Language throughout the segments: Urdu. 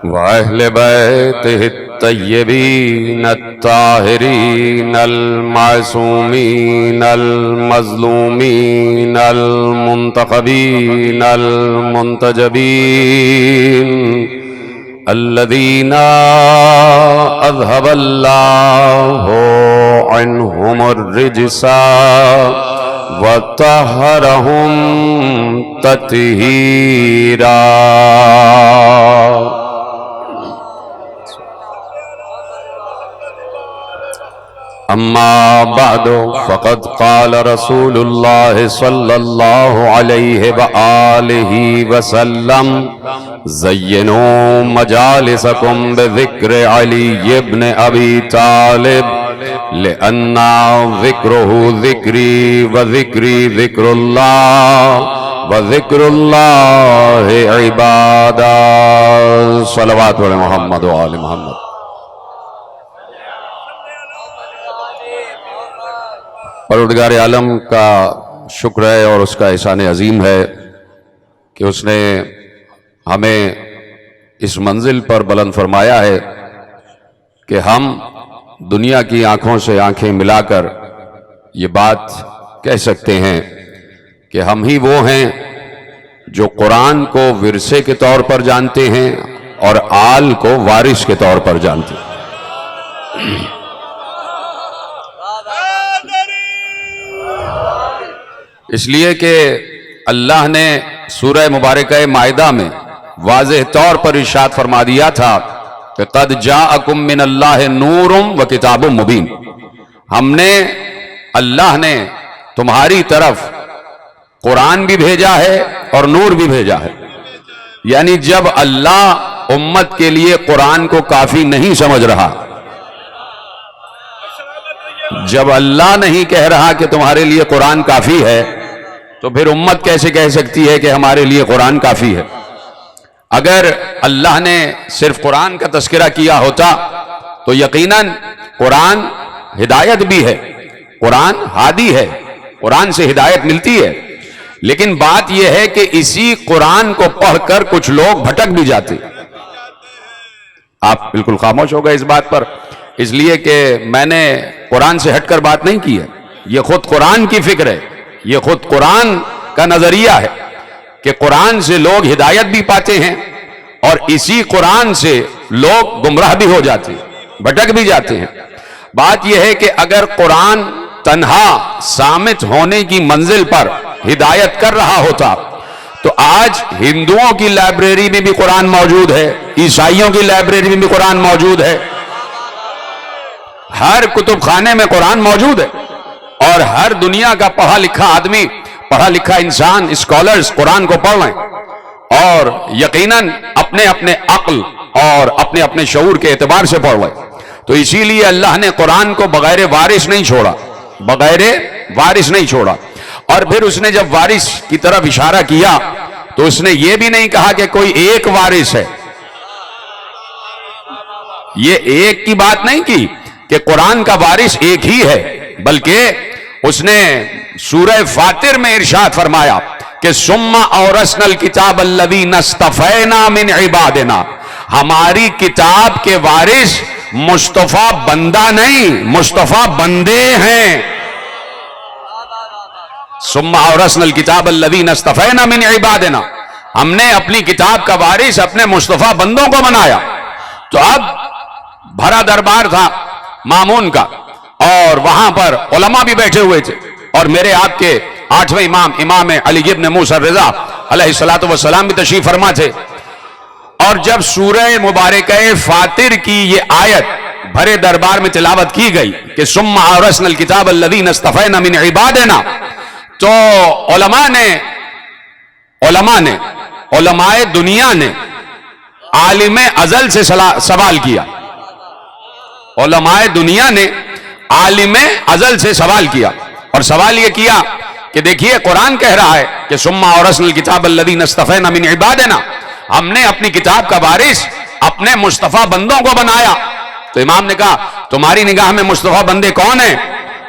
وأهل بيته الطيبين الطاهرين المعصومين المظلومين المنتخبين المنتجبين الذين أذهب الله عنهم الرجس وطهرهم تطهيرا. أما بعد فقد قال رسول الله صلى الله عليه وآله وسلم زينوا مجالسكم بذكر علي بن أبي طالب لأن ذكره ذكري وذكري ذكر الله وذكر الله عبادا. صلوات علی محمد وآل محمد. پروردگار عالم کا شکر ہے اور اس کا احسان عظیم ہے کہ اس نے ہمیں اس منزل پر بلند فرمایا ہے کہ ہم دنیا کی آنکھوں سے آنکھیں ملا کر یہ بات کہہ سکتے ہیں کہ ہم ہی وہ ہیں جو قرآن کو ورثے کے طور پر جانتے ہیں اور آل کو وارث کے طور پر جانتے ہیں. اس لیے کہ اللہ نے سورہ مبارکہ مائدہ میں واضح طور پر ارشاد فرما دیا تھا کہ قد جاءکم من اللہ نور و کتاب مبین. ہم نے اللہ نے تمہاری طرف قرآن بھی بھیجا ہے اور نور بھی بھیجا ہے. یعنی جب اللہ امت کے لیے قرآن کو کافی نہیں سمجھ رہا، جب اللہ نہیں کہہ رہا کہ تمہارے لیے قرآن کافی ہے، تو پھر امت کیسے کہہ سکتی ہے کہ ہمارے لیے قرآن کافی ہے؟ اگر اللہ نے صرف قرآن کا تذکرہ کیا ہوتا تو یقیناً قرآن ہدایت بھی ہے، قرآن ہادی ہے، قرآن سے ہدایت ملتی ہے. لیکن بات یہ ہے کہ اسی قرآن کو پڑھ کر کچھ لوگ بھٹک بھی جاتے. آپ بالکل خاموش ہو گئے اس بات پر، اس لیے کہ میں نے قرآن سے ہٹ کر بات نہیں کی ہے. یہ خود قرآن کی فکر ہے، یہ خود قرآن کا نظریہ ہے کہ قرآن سے لوگ ہدایت بھی پاتے ہیں اور اسی قرآن سے لوگ گمراہ بھی ہو جاتے ہیں، بھٹک بھی جاتے ہیں. بات یہ ہے کہ اگر قرآن تنہا صامت ہونے کی منزل پر ہدایت کر رہا ہوتا تو آج ہندوؤں کی لائبریری میں بھی قرآن موجود ہے، عیسائیوں کی لائبریری میں بھی قرآن موجود ہے، ہر کتب خانے میں قرآن موجود ہے، اور ہر دنیا کا پڑھا لکھا آدمی، پڑھا لکھا انسان، اسکالرز قرآن کو پڑھ رہے ہیں اور یقیناً اپنے اپنے عقل اور اپنے اپنے شعور کے اعتبار سے پڑھ رہے ہیں. تو اسی لیے اللہ نے قرآن کو بغیر وارث نہیں چھوڑا، بغیر وارث نہیں چھوڑا. اور پھر اس نے جب وارث کی طرف اشارہ کیا تو اس نے یہ بھی نہیں کہا کہ کوئی ایک وارث ہے. یہ ایک کی بات نہیں کی کہ قرآن کا وارث ایک ہی ہے، بلکہ اس نے سورہ فاتر میں ارشاد فرمایا کہ ثم اورثنا الکتاب الذین اصطفینا من عبادنا. ہماری کتاب کے وارث مصطفیٰ بندہ نہیں، مصطفیٰ بندے ہیں. ثم اورثنا الکتاب الذین اصطفینا من عبادنا. ہم نے اپنی کتاب کا وارث اپنے مصطفیٰ بندوں کو بنایا. تو اب بھرا دربار تھا مامون کا اور وہاں پر علماء بھی بیٹھے ہوئے تھے اور میرے آپ کے 8ویں امام امام علی ابن موسیٰ الرضا علیہ السلام بھی تشریف فرما تھے. اور جب سورہ مبارکہ فاتر کی یہ آیت بھرے دربار میں تلاوت کی گئی کہ ثم اورثنا الکتاب الذین اصطفینا من عبادنا، تو علماء دنیا نے عالم ازل سے سوال کیا. علماء دنیا نے عالم ازل سے سوال کیا اور سوال یہ کیا کہ دیکھیے قرآن کہہ رہا ہے کہ ثم اورثنا الکتاب الذین اصطفینا من عبادنا، ہم نے اپنی کتاب کا وارث اپنے مصطفیٰ بندوں کو بنایا. تو امام نے کہا تمہاری نگاہ میں مصطفیٰ بندے کون ہیں؟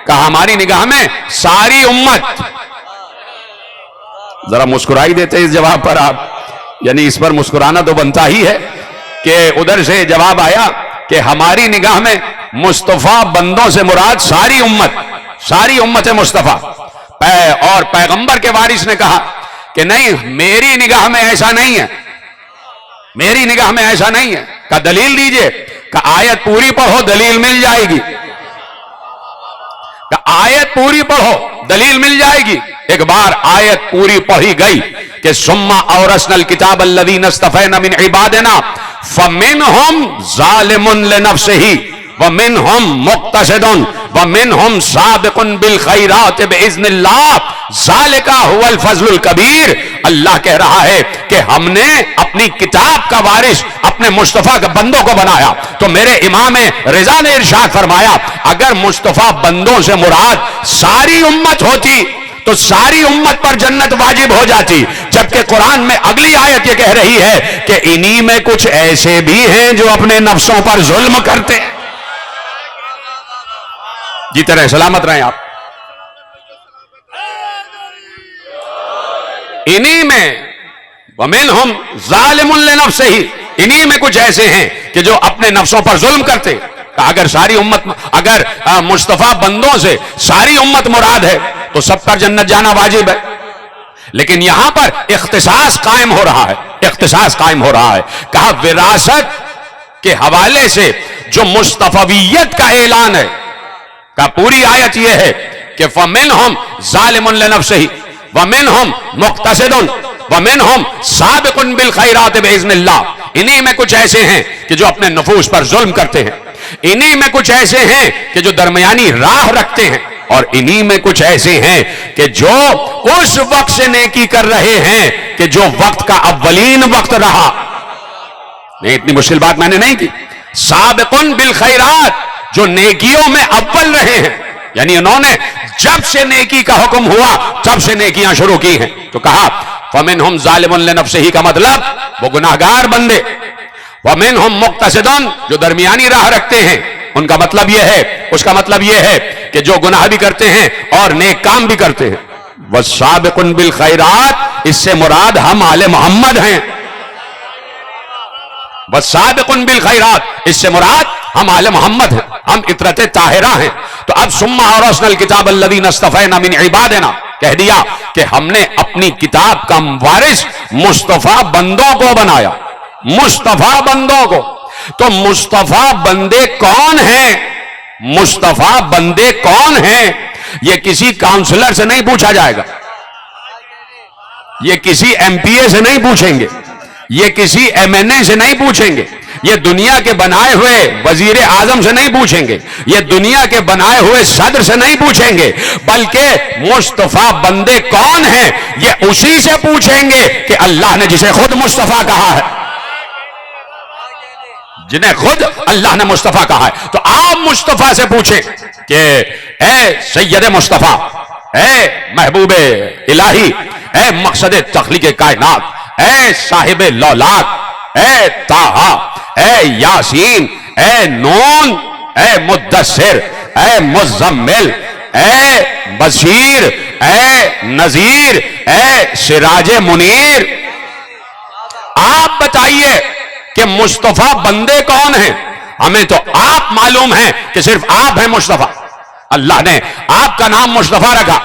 کہا ہماری نگاہ میں ساری امت. ذرا مسکرائی دیتے اس جواب پر آپ، یعنی اس پر مسکرانا تو بنتا ہی ہے. کہ ادھر سے جواب آیا کہ ہماری نگاہ میں مصطفیٰ بندوں سے مراد ساری امت مصطفیٰ. اور پیغمبر کے وارث نے کہا کہ نہیں، میری نگاہ میں ایسا نہیں ہے، میری نگاہ میں ایسا نہیں ہے. کہ دلیل دیجئے. کہ آیت پوری پڑھو دلیل مل جائے گی. کہ آیت پوری پڑھو دلیل مل جائے گی. ایک بار آیت پوری پڑھی گئی کہ ثم اورثنا الکتاب الذین اصطفینا من عبادنا فمنہم ظالم لنفسہ ومنہم مقتصد ومنہم سابق بالخیرات باذن اللہ ذالک هو الفضل الکبیر. اللہ کہہ رہا ہے کہ ہم نے اپنی کتاب کا وارث اپنے مصطفیٰ کے بندوں کو بنایا. تو میرے امام رضا نے ارشاد فرمایا اگر مصطفیٰ بندوں سے مراد ساری امت ہوتی تو ساری امت پر جنت واجب ہو جاتی. جبکہ قرآن میں اگلی آیت یہ کہہ رہی ہے کہ انہی میں کچھ ایسے بھی ہیں جو اپنے نفسوں پر ظلم کرتے ہیں. جیتے رہے، سلامت رہیں آپ. انہی میں ومنہم ظالم لنفسہ، انہی میں کچھ ایسے ہیں کہ جو اپنے نفسوں پر ظلم کرتے. اگر ساری امت، اگر مصطفیٰ بندوں سے ساری امت مراد ہے تو سب پر جنت جانا واجب ہے. لیکن یہاں پر اختصاص قائم ہو رہا ہے، اختصاص قائم ہو رہا ہے. کہا وراثت کے حوالے سے جو مصطفیت کا اعلان ہے، کا پوری آیت یہ ہے کہ فمنہم ظالم لنفسہ ومنہم مقتصد ومنہم سابق بالخیرات باذن اللہ. انہی میں کچھ ایسے ہیں کہ جو اپنے نفوس پر ظلم کرتے ہیں. انہی میں کچھ ایسے ہیں کہ جو درمیانی راہ رکھتے ہیں. اور انہی میں کچھ ایسے ہیں کہ جو اس وقت سے نیکی کر رہے ہیں کہ جو وقت کا اولین وقت رہا. نہیں، اتنی مشکل بات میں نے نہیں کی. سابقن بالخیرات، جو نیکیوں میں اول رہے ہیں، یعنی انہوں نے جب سے نیکی کا حکم ہوا تب سے نیکیاں شروع کی ہیں. تو کہا فمنہم ظالم لنفسہ کا مطلب وہ گناہگار بندے، ومنہم مقتصد جو درمیانی راہ رکھتے ہیں ان کا مطلب یہ ہے، اس کا مطلب یہ ہے کہ جو گناہ بھی کرتے ہیں اور نیک کام بھی کرتے ہیں. والسابق بالخیرات، اس سے مراد ہم آل محمد ہیں. والسابق بالخیرات، اس سے مراد ہم آل محمد ہیں، ہم اطرت طاہرہ ہیں. تو اب ثم اورثنا الکتاب الذین اصطفینا من عبادنا، کہہ دیا کہ ہم نے اپنی کتاب کا وارث مصطفیٰ بندوں کو بنایا. مصطفیٰ بندوں کو. تو مصطفیٰ بندے کون ہیں؟ مصطفیٰ بندے کون ہیں؟ یہ کسی کاؤنسلر سے نہیں پوچھا جائے گا، یہ کسی ایم پی اے سے نہیں پوچھیں گے، یہ کسی ایم این اے سے نہیں پوچھیں گے، یہ دنیا کے بنائے ہوئے وزیر اعظم سے نہیں پوچھیں گے، یہ دنیا کے بنائے ہوئے صدر سے نہیں پوچھیں گے، بلکہ مصطفیٰ بندے کون ہیں یہ اسی سے پوچھیں گے کہ اللہ نے جسے خود مصطفیٰ کہا ہے، جنہیں خود اللہ نے مصطفیٰ کہا ہے. تو آپ مصطفیٰ سے پوچھیں کہ اے سید مصطفیٰ، اے محبوب الہی، اے مقصد تخلیق کائنات، اے صاحب لولاک، اے طٰہٰ، اے یاسین، اے نون، اے مدثر، اے مزمل، اے بشیر، اے نذیر، اے سراج منیر، آپ بتائیے کہ مصطفیٰ بندے کون ہیں؟ ہمیں تو آپ معلوم ہیں کہ صرف آپ ہیں مصطفیٰ. اللہ نے آپ کا نام مصطفیٰ رکھا.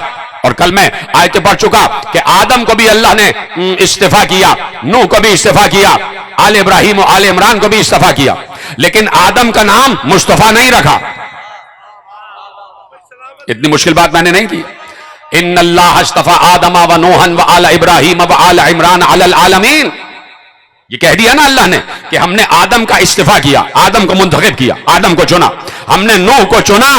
اور کل میں آیت پڑھ چکا کہ آدم کو بھی اللہ نے استفا کیا، نوح کو بھی استفا کیا، آل ابراہیم و آل عمران کو بھی استفا کیا، لیکن آدم کا نام مصطفیٰ نہیں رکھا. اتنی مشکل بات میں نے نہیں کی. ان اللہ اصطفیٰ آدم و نوحا و آل ابراہیم و آل عمران علی العالمین. یہ کہہ دیا نا اللہ نے کہ ہم نے آدم کا استفا کیا، آدم کو منتخب کیا، آدم کو چنا. ہم نے نوح کو چنا،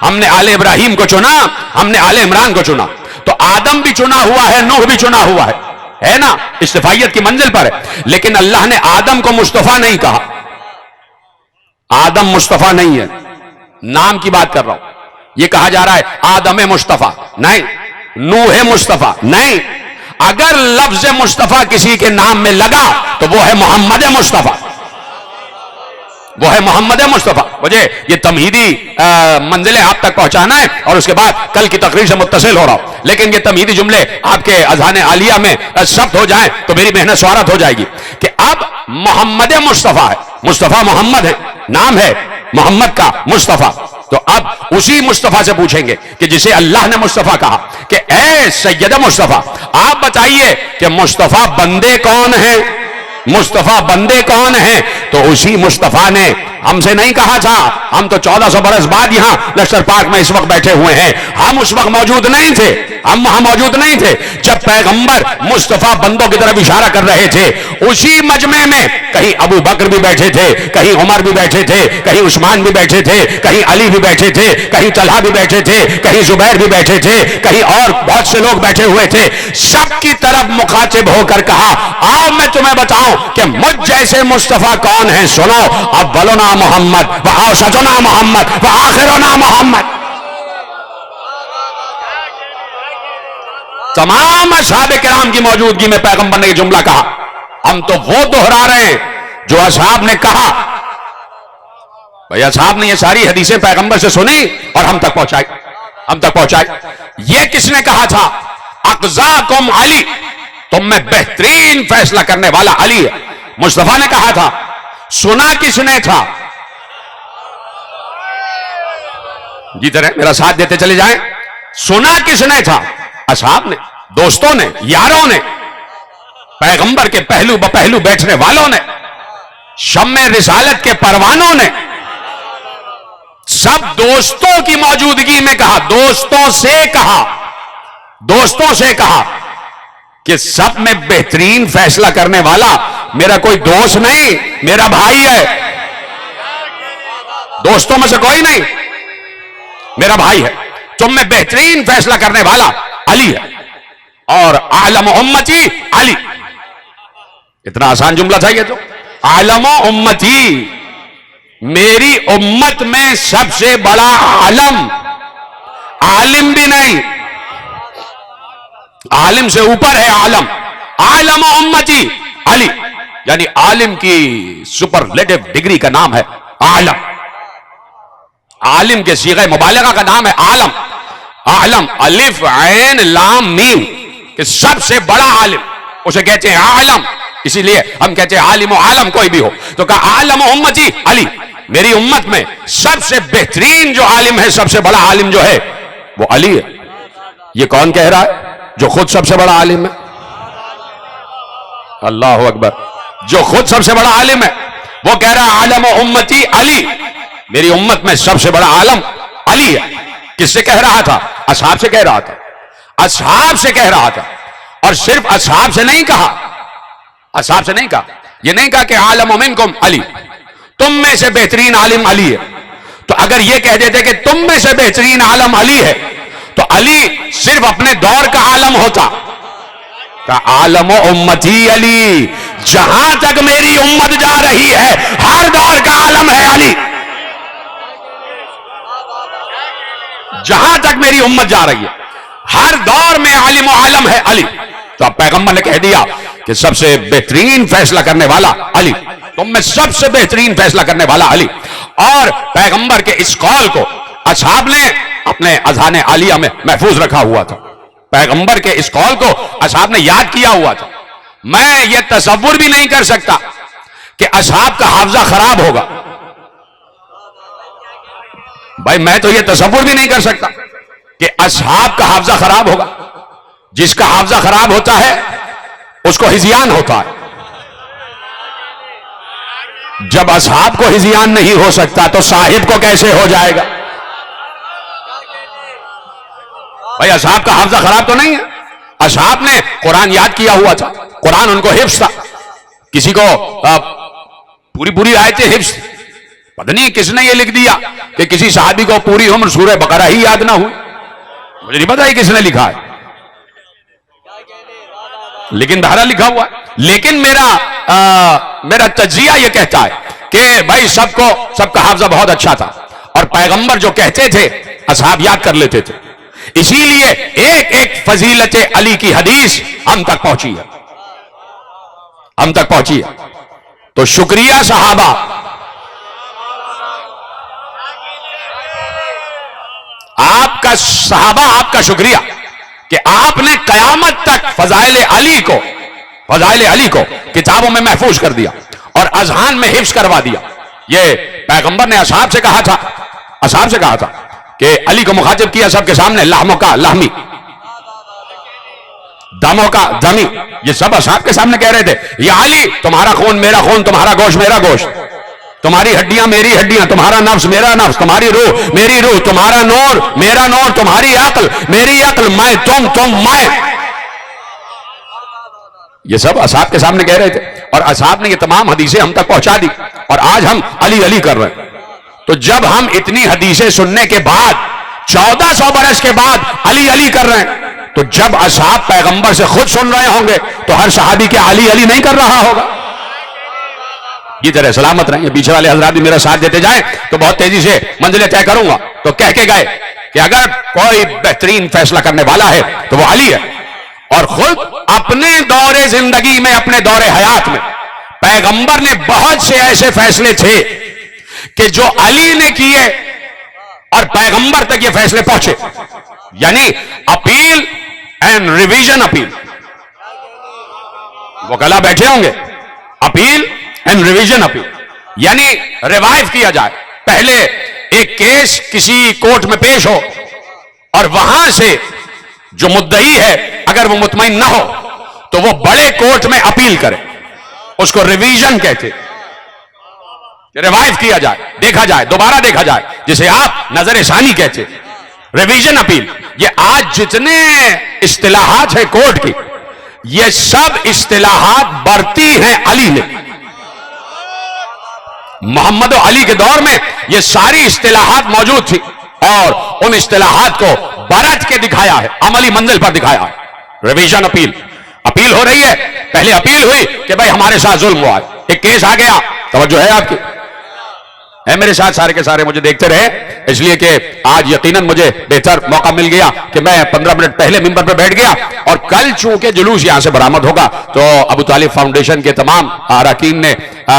ہم نے آل ابراہیم کو چنا، ہم نے آل عمران کو چنا. تو آدم بھی چنا ہوا ہے، نوح بھی چنا ہوا ہے نا، استفائیت کی منزل پر ہے. لیکن اللہ نے آدم کو مصطفیٰ نہیں کہا. آدم مصطفیٰ نہیں ہے، نام کی بات کر رہا ہوں. یہ کہا جا رہا ہے آدم مصطفیٰ نہیں، نوح مصطفیٰ نہیں. اگر لفظ مصطفیٰ کسی کے نام میں لگا تو وہ ہے محمد مصطفیٰ، وہ ہے محمد مصطفیٰ. مجھے یہ تمہیدی منزلیں آپ تک پہنچانا ہے اور اس کے بعد کل کی تقریر سے متصل ہو رہا ہوں، لیکن یہ تمہیدی جملے آپ کے اذہان عالیہ میں ثبت ہو جائیں تو میری محنت سوارت ہو جائے گی کہ اب محمد مصطفیٰ ہے، مصطفیٰ محمد ہے، نام ہے محمد کا مصطفیٰ. تو اب اسی مصطفیٰ سے پوچھیں گے کہ جسے اللہ نے مصطفیٰ کہا کہ اے سید مصطفیٰ آپ بتائیے کہ مصطفیٰ بندے کون ہیں، مصطفیٰ بندے کون ہیں؟ تو اسی مصطفیٰ نے ہم سے نہیں کہا تھا، ہم تو 1400 برس بعد یہاں لشکر پاک میں اس وقت بیٹھے ہوئے ہیں، ہم اس وقت موجود نہیں تھے، ہم وہاں موجود نہیں تھے جب پیغمبر مصطفیٰ بندوں کی طرف اشارہ کر رہے تھے. اسی مجمع میں کہیں ابو بکر بھی بیٹھے تھے، کہیں عمر بھی بیٹھے تھے، کہیں عثمان بھی بیٹھے تھے، کہیں علی بھی بیٹھے تھے، کہیں طلحہ بھی بیٹھے تھے، کہیں زبیر بھی بیٹھے تھے، کہیں اور بہت سے لوگ بیٹھے ہوئے تھے. سب کی طرف مخاطب ہو کر کہا آؤ میں تمہیں بتاؤں کہ مجھ جیسے مصطفیٰ کون ہیں. سنو، اولنا محمد وآوسطنا محمد وآخرنا محمد. تمام اصحاب کرام کی موجودگی میں پیغمبر نے یہ جملہ کہا. ہم تو وہ دہرا رہے ہیں جو اصحاب نے کہا. بھئی اصحاب نے یہ ساری حدیثیں پیغمبر سے سنی اور ہم تک پہنچائی. یہ کس نے کہا تھا؟ اقضاکم علی، تم میں بہترین فیصلہ کرنے والا علی ہے. مصطفیٰ نے کہا تھا. سنا کس نے تھا؟ جی طرح میرا ساتھ دیتے چلے جائیں. سنا کس نے تھا؟ اصحاب نے، دوستوں نے، یاروں نے، پیغمبر کے پہلو بپہلو بیٹھنے والوں نے، شمع رسالت کے پروانوں نے، سب دوستوں کی موجودگی میں کہا، دوستوں سے کہا کہ سب میں بہترین فیصلہ کرنے والا میرا کوئی دوست نہیں، میرا بھائی ہے. دوستوں میں سے کوئی نہیں، میرا بھائی ہے. تم میں بہترین فیصلہ کرنے والا علی ہے اور عالم امتی علی. اتنا آسان جملہ تھا یہ تو. عالم امتی، میری امت میں سب سے بڑا عالم، عالم بھی نہیں، عالم سے اوپر ہے عالم. عالم امتی علی، یعنی عالم کی سپرلیٹو ڈگری کا نام ہے عالم. عالم کے صیغہ مبالغہ کا نام ہے عالم. عالم الف عین لام میم، کہ سب سے بڑا عالم اسے کہتے ہیں عالم. اسی لیے ہم کہتے ہیں عالم و عالم کوئی بھی ہو تو کہا عالم امتی علی، میری امت میں سب سے بہترین جو عالم ہے، سب سے بڑا عالم جو ہے وہ علی ہے. یہ کون کہہ رہا ہے؟ جو خود سب سے بڑا عالم ہے. اللہ اکبر. جو خود سب سے بڑا عالم ہے وہ کہہ رہا ہے عالم و امتی علی، میری امت میں سب سے بڑا عالم علی ہے. کس سے کہہ رہا تھا؟ اصحاب سے کہہ رہا تھا. اصحاب سے کہہ رہا تھا. اور صرف اصحاب سے نہیں کہا، اصحاب سے نہیں کہا، یہ نہیں کہا کہ عالم منکم علی، تم میں سے بہترین عالم علی ہے. تو اگر یہ کہہ دیتے کہ تم میں سے بہترین عالم علی ہے تو علی صرف اپنے دور کا عالم ہوتا. کہ عالم و امتی علی، جہاں تک میری امت جا رہی ہے ہر دور کا عالم ہے علی. جہاں تک میری امت جا رہی ہے ہر دور میں عالم و عالم ہے علی. تو اب پیغمبر نے کہہ دیا کہ سب سے بہترین فیصلہ کرنے والا علی، تم میں سب سے بہترین فیصلہ کرنے والا علی. اور پیغمبر کے اس قول کو اصحاب نے اپنے اذہان عالیہ میں محفوظ رکھا ہوا تھا. پیغمبر کے اس قول کو اصحاب نے یاد کیا ہوا تھا. میں یہ تصور بھی نہیں کر سکتا کہ اصحاب کا حافظہ خراب ہوگا. بھائی میں تو یہ تصور بھی نہیں کر سکتا کہ اصحاب کا حافظہ خراب ہوگا. جس کا حافظہ خراب ہوتا ہے اس کو ہذیان ہوتا ہے. جب اصحاب کو ہذیان نہیں ہو سکتا تو صاحب کو کیسے ہو جائے گا؟ بھائی اصحاب کا حافظہ خراب تو نہیں ہے. اصحاب نے قرآن یاد کیا ہوا تھا، قرآن ان کو حفظ تھا. کسی کو پوری آیتیں حفظ، پتہ نہیں کس نے یہ لکھ دیا کہ کسی صحابی کو پوری عمر سورہ بقرہ ہی یاد نہ ہوئی. مجھے نہیں پتا کس نے لکھا ہے، لیکن بہرحال لکھا ہوا ہے. لیکن میرا تجزیہ یہ کہتا ہے کہ بھائی سب کا حافظہ بہت اچھا تھا اور پیغمبر جو کہتے تھے اصحاب یاد کر لیتے تھے. اسی لیے ایک ایک فضیلت علی کی حدیث ہم تک پہنچی ہے. تو شکریہ صحابہ، آپ کا شکریہ کہ آپ نے قیامت تک فضائل علی کو کتابوں میں محفوظ کر دیا. اور اذہان میں حفظ کروا دیا. یہ پیغمبر نے اصحاب سے کہا تھا کہ علی کو مخاطب کیا سب کے سامنے، لحموں کا لحمی، دموں کا دمی، یہ سب اصحاب کے سامنے کہہ رہے تھے یا علی تمہارا خون میرا خون، تمہارا گوشت میرا گوشت، تمہاری ہڈیاں میری ہڈیاں، تمہارا نفس میرا نفس، تمہاری روح میری روح، تمہارا نور میرا نور، تمہاری عقل میری عقل، میں تم میں. یہ سب اصحاب کے سامنے کہہ رہے تھے اور اصحاب نے یہ تمام حدیثیں ہم تک پہنچا دی اور آج ہم علی علی کر رہے ہیں. تو جب ہم اتنی حدیثیں سننے کے بعد 1400 برس کے بعد علی علی کر رہے ہیں، تو جب اصحاب پیغمبر سے خود سن رہے ہوں گے تو ہر صحابی کے علی علی نہیں کر رہا ہوگا. یہ طرح سلامت رہیں. پیچھے والے حضرات بھی میرا ساتھ دیتے جائیں تو بہت تیزی سے منزلیں طے کروں گا. تو کہہ کے گئے کہ اگر کوئی بہترین فیصلہ کرنے والا ہے تو وہ علی ہے. اور خود اپنے دور زندگی میں، اپنے دور حیات میں پیغمبر نے بہت سے ایسے فیصلے تھے کہ جو علی نے کیے اور پیغمبر تک یہ فیصلے پہنچے. یعنی اپیل اینڈ ریویژن اپیل. وکلا بیٹھے ہوں گے، اپیل اینڈ ریویژن اپیل یعنی ریوائو کیا جائے. پہلے ایک کیس کسی کورٹ میں پیش ہو اور وہاں سے جو مدعی ہے اگر وہ مطمئن نہ ہو تو وہ بڑے کورٹ میں اپیل کرے، اس کو ریویژن کہتے. ریوائو کیا جائے، دیکھا جائے، دوبارہ دیکھا جائے، جسے آپ نظر ثانی کہتے. Revision appeal. یہ آج جتنے اصطلاحات ہیں کورٹ کی، یہ سب اصطلاحات برتی ہیں علی نے. محمد و علی کے دور میں یہ ساری اصطلاحات موجود تھی اور ان اصطلاحات کو برت کے دکھایا ہے، عملی منزل پر دکھایا ہے. Revision appeal. اپیل ہو رہی ہے، پہلے اپیل ہوئی کہ بھائی ہمارے ساتھ ظلم ہوا ہے، ایک کیس آ گیا. توجہ ہے آپ کی؟ ہے میرے ساتھ سارے کے سارے مجھے دیکھتے رہے، اس لیے کہ آج یقیناً مجھے بہتر موقع مل گیا کہ میں 15 منٹ پہلے ممبر پہ بیٹھ گیا. اور کل چونکہ جلوس یہاں سے برآمد ہوگا تو ابو طالب فاؤنڈیشن کے تمام اراکین نے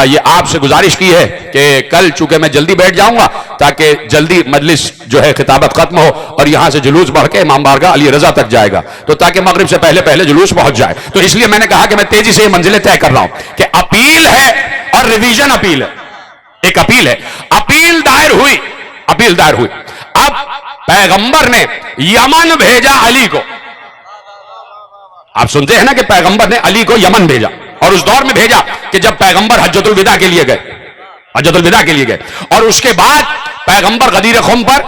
یہ آپ سے گزارش کی ہے کہ کل چونکہ میں جلدی بیٹھ جاؤں گا تاکہ جلدی مجلس جو ہے خطابت ختم ہو اور یہاں سے جلوس بڑھ کے امام بارگاہ علی رضا تک جائے گا، تو تاکہ مغرب سے پہلے پہلے جلوس پہنچ جائے. تو اس لیے میں نے کہا کہ میں تیزی سے یہ منزلیں طے کر رہا ہوں کہ اپیل ہے اور ریویژن اپیل ہے. ایک اپیل ہے، اپیل دائر ہوئی. اب پیغمبر نے یمن بھیجا علی کو. آپ سنتے ہیں نا کہ پیغمبر نے علی کو یمن بھیجا، اور اس دور میں بھیجا کہ جب پیغمبر حجۃ الوداع کے لیے گئے اور اس کے بعد پیغمبر غدیر خم پر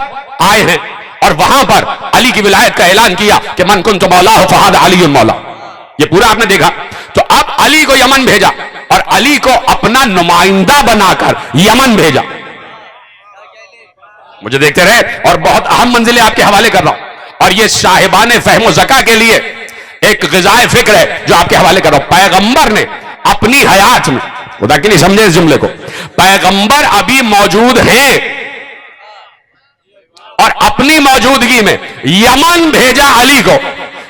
آئے ہیں اور وہاں پر علی کی ولایت کا اعلان کیا کہ من کنت مولا فہذ علی مولا. یہ پورا آپ نے دیکھا. تو اب علی کو یمن بھیجا اور علی کو اپنا نمائندہ بنا کر یمن بھیجا. مجھے دیکھتے رہے اور بہت اہم منزلیں آپ کے حوالے کر رہا ہوں، اور یہ صاحبان فہم و ذکا کے لیے ایک غذائے فکر ہے جو آپ کے حوالے کر رہا ہوں. پیغمبر نے اپنی حیات میں، خدا کے لیے سمجھے اس جملے کو، پیغمبر ابھی موجود ہیں اور اپنی موجودگی میں یمن بھیجا علی کو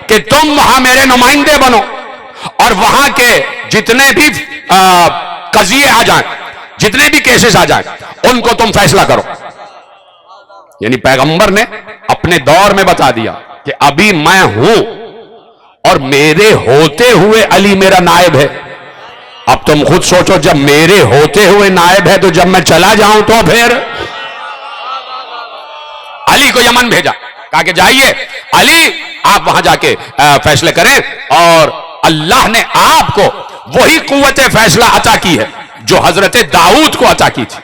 کہ تم وہاں میرے نمائندے بنو اور وہاں کے جتنے بھی قضیے آ جائیں، جتنے بھی کیسز آ جائیں، ان کو تم فیصلہ کرو. یعنی پیغمبر نے اپنے دور میں بتا دیا کہ ابھی میں ہوں اور میرے ہوتے ہوئے علی میرا نائب ہے. اب تم خود سوچو، جب میرے ہوتے ہوئے نائب ہے تو جب میں چلا جاؤں تو پھر. علی کو یمن بھیجا، کہا کہ جائیے علی آپ وہاں جا کے فیصلے کریں، اور اللہ نے آپ کو وہی قوت فیصلہ عطا کی ہے جو حضرت داؤد کو عطا کی تھی.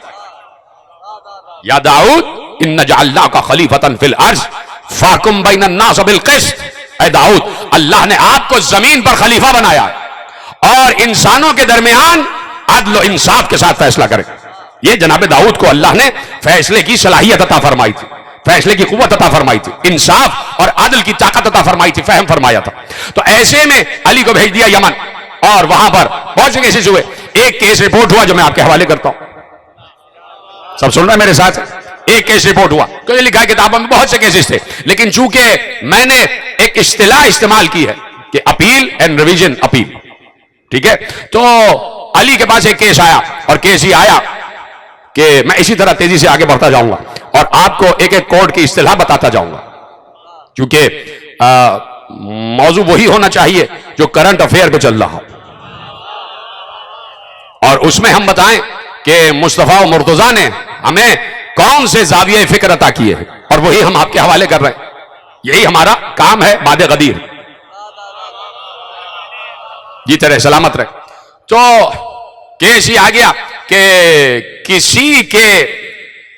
یا داؤد ان جعلناک خلیفۃ فی الارض فاحکم بین الناس بالقسط. اے داؤد، اللہ نے آپ کو زمین پر خلیفہ بنایا اور انسانوں کے درمیان عدل و انصاف کے ساتھ فیصلہ کرے. یہ جناب داؤد کو اللہ نے فیصلے کی صلاحیت عطا فرمائی تھی، فیصلے کی قوت عطا فرمائی تھی، انصاف اور عدل کی طاقت عطا فرمائی تھی، فہم فرمایا تھا. تو ایسے میں علی کو بھیج دیا یمن، اور وہاں پر بہت سے کیسز ہوئے. ایک کیس رپورٹ ہوا جو میں آپ کے حوالے کرتا ہوں. سب سن رہے ہیں میرے ساتھ؟ ایک کیس رپورٹ ہوا. تو یہ لکھا ہے کتابوں میں بہت سے کیسز تھے، لیکن چونکہ میں نے ایک اصطلاح استعمال کی ہے کہ اپیل اینڈ ریویژن اپیل، ٹھیک ہے؟ تو علی کے پاس ایک کیس آیا، اور کیس ہی آیا کہ میں اسی طرح تیزی سے آگے بڑھتا جاؤں گا اور آپ کو ایک ایک کورٹ کی اصطلاح بتاتا جاؤں گا، کیونکہ موضوع وہی ہونا چاہیے جو کرنٹ افیئر پہ چل رہا ہو. اور اس میں ہم بتائیں کہ مصطفیٰ و مرتضیٰ نے ہمیں کون سے زاویہ فکر عطا کیے ہیں، اور وہی ہم آپ کے حوالے کر رہے ہیں. یہی ہمارا کام ہے باد غدیر. جی طرح سلامت رہے. تو کیس یہ آ گیا کہ کسی کے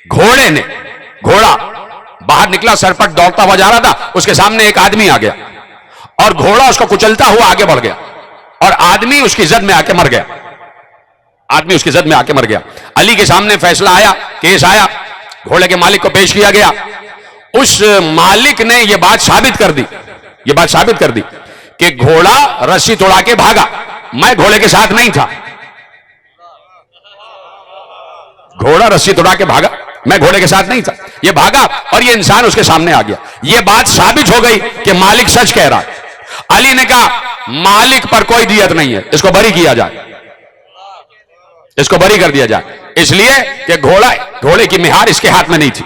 گھوڑے نے، گھوڑا باہر نکلا، سر پر دوڑتا ہوا جا رہا تھا، اس کے سامنے ایک آدمی آ گیا اور گھوڑا اس کو کچلتا ہوا آگے بڑھ گیا اور آدمی اس کی زد میں آ کے مر گیا. آدمی اس کی زد میں آ کے مر گیا. علی کے سامنے فیصلہ آیا، کیس آیا، گھوڑے کے مالک کو پیش کیا گیا. اس مالک نے یہ بات ثابت کر دی کہ گھوڑا رسی توڑا کے بھاگا، میں گھوڑے کے ساتھ نہیں تھا. گھوڑا رسی توڑا کے بھاگا، میں گھوڑے کے ساتھ نہیں تھا. یہ بھاگا اور یہ انسان اس کے سامنے آ گیا. یہ بات ثابت ہو گئی کہ مالک سچ کہہ رہا ہے. علی نے کہا مالک پر کوئی دیت نہیں ہے، اس کو بری کیا جائے، اس کو بری کر دیا جائے، اس لیے کہ گھوڑے کی مہار اس کے ہاتھ میں نہیں تھی.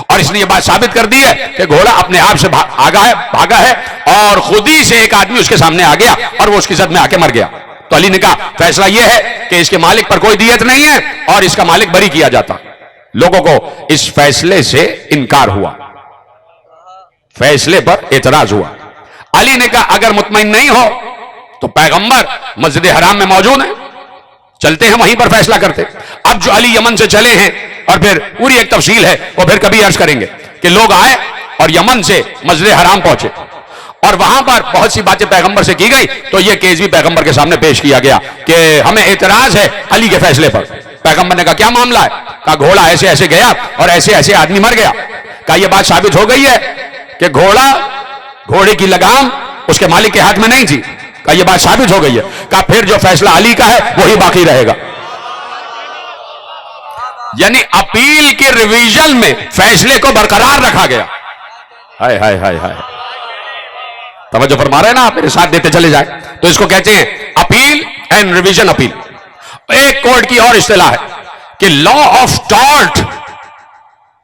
اور اس نے یہ بات ثابت کر دی ہے کہ گھوڑا اپنے آپ سے بھاگا ہے اور خود ہی سے ایک آدمی اس کے سامنے آ گیا اور وہ اس کی زد میں آ کے مر گیا. تو علی نے کہا فیصلہ یہ ہے کہ اس کے مالک پر کوئی دیت نہیں ہے اور اس کا مالک بری کیا جاتا. لوگوں کو اس فیصلے سے انکار ہوا، فیصلے پر اعتراض ہوا. علی نے کہا اگر مطمئن نہیں ہو تو پیغمبر مسجد حرام میں موجود ہیں، چلتے ہیں وہیں پر فیصلہ کرتے. اب جو علی یمن سے چلے ہیں، اور پھر پوری ایک تفصیل ہے وہ پھر کبھی عرض کریں گے کہ لوگ آئے اور یمن سے مسجد حرام پہنچے اور وہاں پر بہت سی باتیں پیغمبر سے کی گئی. تو یہ کیس بھی پیغمبر کے سامنے پیش کیا گیا کہ ہمیں اعتراض ہے علی کے فیصلے پر. پیغمبر نے کہا کیا معاملہ ہے؟ کہا گھوڑا ایسے ایسے گیا اور ایسے ایسے آدمی مر گیا. کہا یہ بات ثابت ہو گئی ہے کہ گھوڑے کی لگام اس کے مالک کے ہاتھ میں نہیں تھی. کہا یہ بات ثابت ہو گئی ہے. کہا پھر جو فیصلہ علی کا ہے وہی باقی رہے گا. یعنی اپیل کے ریویژن میں فیصلے کو برقرار رکھا گیا. ہائے ہائے ہائے ہائے، توجہ فرما رہے ہیں نا آپ؟ میرے ساتھ دیتے چلے جائیں. تو اس کو کہتے ہیں اپیل اینڈ ریویژن اپیل. ایک کورٹ کی اور اصطلاح ہے کہ لا آف ٹارٹ.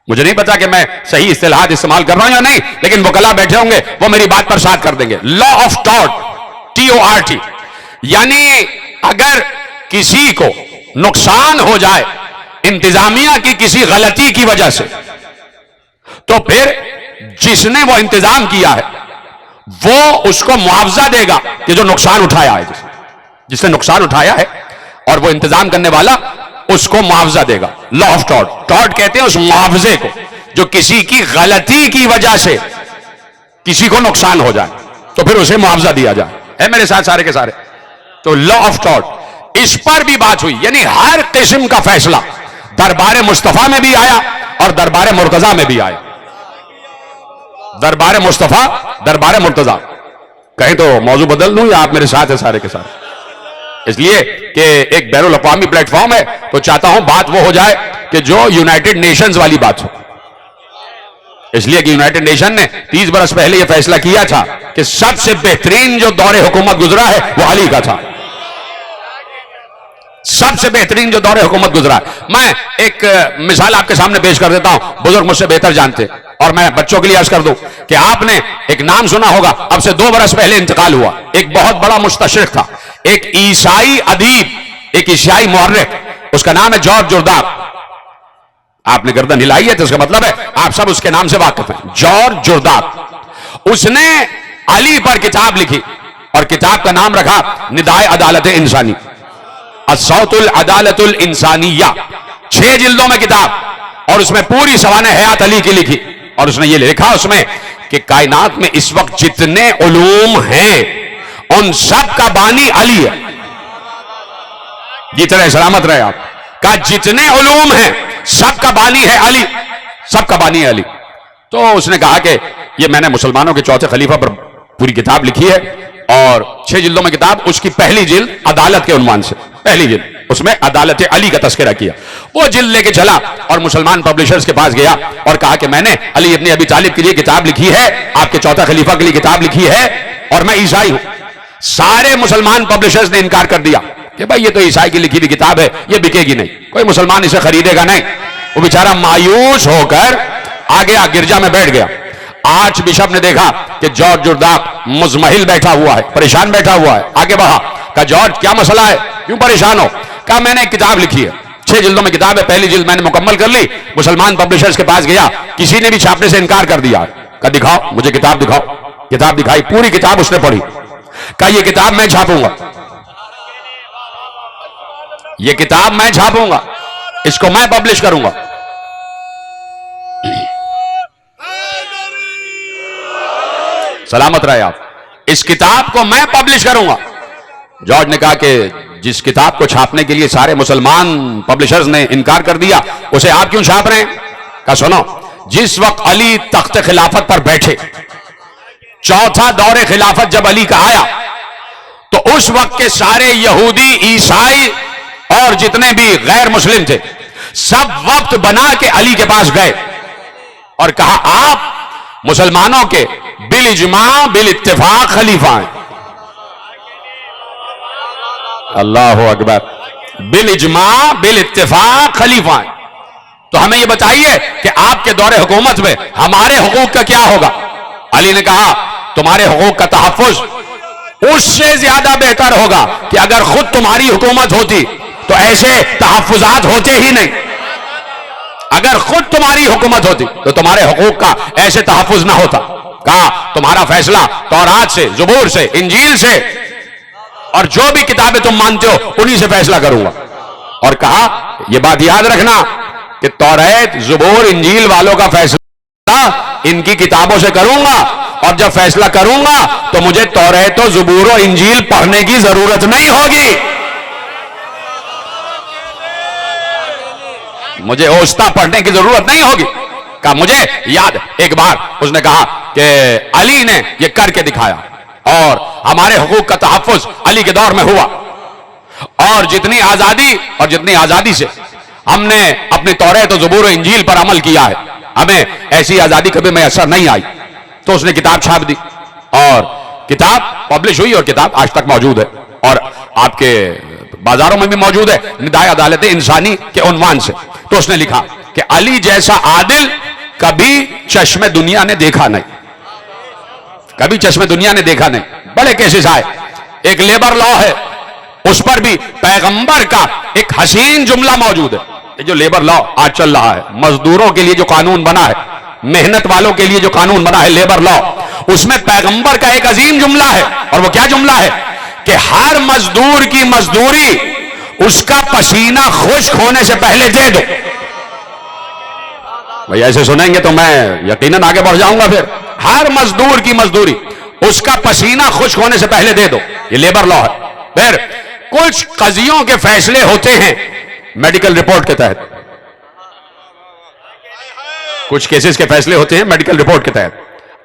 مجھے نہیں پتا کہ میں صحیح اصطلاحات استعمال کر رہا ہوں یا نہیں، لیکن وکلا بیٹھے ہوں گے وہ میری بات پر ساتھ کر دیں گے. لا آف ٹارٹ، TORT، یعنی اگر کسی کو نقصان ہو جائے انتظامیہ کی کسی غلطی کی وجہ سے، تو پھر جس نے وہ انتظام کیا ہے وہ اس کو معاوضہ دے گا کہ جو نقصان اٹھایا ہے، جس نے نقصان اٹھایا ہے اور وہ انتظام کرنے والا اس کو معاوضہ دے گا. لا آف ٹارٹ، ٹارٹ کہتے ہیں اس معاوضے کو جو کسی کی غلطی کی وجہ سے کسی کو نقصان ہو جائے تو پھر اسے معاوضہ دیا جائے. ہے میرے ساتھ سارے کے سارے؟ تو لا آف ٹارٹ، اس پر بھی بات ہوئی. یعنی ہر قسم کا فیصلہ دربار مصطفیٰ میں بھی آیا اور دربار مرتضیٰ میں بھی آیا. دربار مصطفیٰ، دربار مرتضیٰ. کہیں تو موضوع بدل دوں یا آپ میرے ساتھ ہیں سارے کے سارے؟ اس لیے کہ ایک بین الاقوامی پلیٹ فارم ہے تو چاہتا ہوں بات وہ ہو جائے کہ جو یونائٹڈ نیشنز والی بات ہو. اس لیے کہ یونائٹڈ نیشن نے 30 برس پہلے یہ فیصلہ کیا تھا کہ سب سے بہترین جو دور حکومت گزرا ہے وہ علی کا تھا. سب سے بہترین جو دور حکومت گزرا ہے. میں ایک مثال آپ کے سامنے پیش کر دیتا ہوں، بزرگ مجھ سے بہتر جانتے، اور میں بچوں کے لیے عرض کر دوں کہ آپ نے ایک نام سنا ہوگا، اب سے 2 برس پہلے انتقال ہوا. ایک بہت بڑا مستشرق تھا، ایک عیسائی ادیب، ایک عیسائی مورخ، اس کا نام ہے جارج جرداق. آپ نے گردن ہلائی ہے تو اس کا مطلب ہے آپ سب اس کے نام سے واقف ہیں. جارج جرداق. اس نے علی پر کتاب لکھی اور کتاب کا نام رکھا ندائے عدالت انسانی، الصوت العدالت الانسانیہ. 6 جلدوں میں کتاب، اور اس میں پوری سوانح حیات علی کی لکھی. اور اس نے یہ لکھا اس میں کہ کائنات میں اس وقت جتنے علوم ہیں ان سب کا بانی علی ہے. جتنے سلامت رہے آپ. کہ جتنے علوم ہیں سب کا بانی ہے علی، سب کا بانی ہے علی. تو اس نے کہا کہ یہ میں نے مسلمانوں کے چوتھے خلیفہ پر پوری کتاب لکھی ہے، اور 6 جلدوں میں کتاب. اس کی پہلی جلد عدالت کے عنوان سے، پہلی جلد اس میں عدالت علی کا تذکرہ کیا. وہ جلد لے کے چلا اور مسلمان پبلشرز کے پاس گیا اور کہا کہ میں نے علی ابن ابی طالب کے لیے کتاب لکھی ہے، آپ کے چوتھا خلیفہ کے لیے کتاب لکھی ہے، اور میں عیسائی ہوں. سارے مسلمان پبلشرز نے انکار کر دیا کہ بھائی یہ تو عیسائی کی لکھی ہوئی کتاب ہے، یہ بکے گی نہیں، کوئی مسلمان اسے خریدے گا نہیں. وہ بیچارہ مایوس ہو کر آگے گرجا میں بیٹھ گیا. آرچ بشپ نے دیکھا کہ جارج جرداق مزمحل بیٹھا ہوا ہے، پریشان بیٹھا ہوا ہے. آگے بڑھا، کہا جارج کیا مسئلہ ہے، کیوں پریشان ہو؟ کہا میں نے ایک کتاب لکھی ہے، 6 جلدوں میں کتاب ہے، پہلی جلد میں نے مکمل کر لی، مسلمان پبلشرز کے پاس گیا، کسی نے بھی چھاپنے سے انکار کر دیا، کہا دکھاؤ مجھے کتاب دکھاؤ، کتاب دکھائی، پوری کتاب اس نے پڑھی، کہا یہ کتاب میں چھاپوں گا، یہ کتاب میں چھاپوں گا، اس کو میں پبلش کروں گا۔ سلامت رہے آپ، اس کتاب کو میں پبلش کروں گا۔ جارج نے کہا کہ جس کتاب کو چھاپنے کے لیے سارے مسلمان پبلشرز نے انکار کر دیا، اسے آپ کیوں چھاپ رہے ہیں؟ کہا سنو، جس وقت علی تخت خلافت پر بیٹھے، چوتھا دور خلافت جب علی کا آیا، تو اس وقت کے سارے یہودی، عیسائی اور جتنے بھی غیر مسلم تھے، سب وقت بنا کے علی کے پاس گئے اور کہا آپ مسلمانوں کے بالاجماع بالاتفاق خلیفہ ہیں۔ اللہ اکبر، بالاجماع بالاتفاق خلیفہ ہیں، تو ہمیں یہ بتائیے کہ آپ کے دور حکومت میں ہمارے حقوق کا کیا ہوگا؟ علی نے کہا تمہارے حقوق کا تحفظ اس سے زیادہ بہتر ہوگا کہ اگر خود تمہاری حکومت ہوتی تو ایسے تحفظات ہوتے ہی نہیں، اگر خود تمہاری حکومت ہوتی تو تمہارے حقوق کا ایسے تحفظ نہ ہوتا۔ کہا تمہارا فیصلہ تورات سے، زبور سے، انجیل سے اور جو بھی کتابیں تم مانتے ہو انہی سے فیصلہ کروں گا، اور کہا یہ بات یاد رکھنا کہ تورات، زبور، انجیل والوں کا فیصلہ ان کی کتابوں سے کروں گا، اور جب فیصلہ کروں گا تو مجھے تورات و زبور و انجیل پڑھنے کی ضرورت نہیں ہوگی، مجھے اوستا پڑھنے کی ضرورت نہیں ہوگی۔ کہا مجھے یاد، ایک بار اس نے کہا کہ علی نے یہ کر کے دکھایا اور ہمارے حقوق کا تحفظ علی کے دور میں ہوا، اور جتنی آزادی سے ہم نے اپنی تورات و زبور و انجیل پر عمل کیا ہے، ہمیں ایسی آزادی کبھی میسر نہیں آئی۔ تو اس نے کتاب چھاپ دی اور کتاب پبلش ہوئی، اور کتاب آج تک موجود ہے اور آپ کے بازاروں میں بھی موجود ہے، ندائے عدالت انسانی کے عنوان سے۔ تو اس نے لکھا کہ علی جیسا عادل کبھی چشم دنیا نے دیکھا نہیں، کبھی چشم دنیا نے دیکھا نہیں۔ بڑے کیسز آئے، ایک لیبر لا ہے، اس پر بھی پیغمبر کا ایک حسین جملہ موجود ہے۔ یہ جو لیبر لا آج چل رہا ہے، مزدوروں کے لیے جو قانون بنا ہے، محنت والوں کے لیے جو قانون بنا ہے لیبر لا، اس میں پیغمبر کا ایک عظیم جملہ ہے، اور وہ کیا جملہ ہے کہ ہر مزدور کی مزدوری اس کا پسینہ خشک ہونے سے پہلے دے دو۔ بھئی ایسے سنیں گے تو میں یقیناً آگے بڑھ جاؤں گا۔ پھر ہر مزدور کی مزدوری اس کا پسینہ خشک ہونے سے پہلے دے دو، یہ لیبر لا ہے۔ پھر کچھ قضیوں کے فیصلے ہوتے ہیں میڈیکل رپورٹ کے تحت، کچھ کیسز کے فیصلے ہوتے ہیں میڈیکل رپورٹ کے تحت۔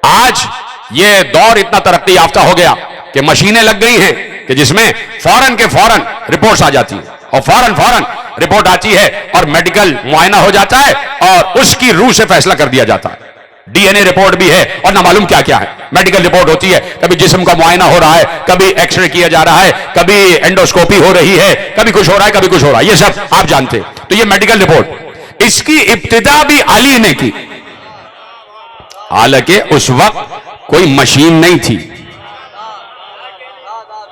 آج یہ دور اتنا ترقی یافتہ ہو گیا کہ مشینیں لگ گئی ہیں کہ جس میں فوراً کے فوراً رپورٹس آ جاتی ہیں، اور فوراً رپورٹ آتی ہے اور میڈیکل معائنہ ہو جاتا ہے اور اس کی روح سے فیصلہ کر دیا جاتا ہے۔ ڈی این اے رپورٹ بھی ہے اور نہ معلوم کیا کیا ہے، میڈیکل رپورٹ ہوتی ہے، کبھی جسم کا معائنہ ہو رہا ہے، کبھی ایکس رے کیا جا رہا ہے، کبھی اینڈوسکوپی ہو رہی ہے، کبھی کچھ ہو رہا ہے، کبھی کچھ ہو رہا ہے، یہ سب آپ جانتے ہیں۔ تو یہ میڈیکل رپورٹ، اس کی ابتدا بھی علی نے کی، حالانکہ اس وقت کوئی مشین نہیں تھی۔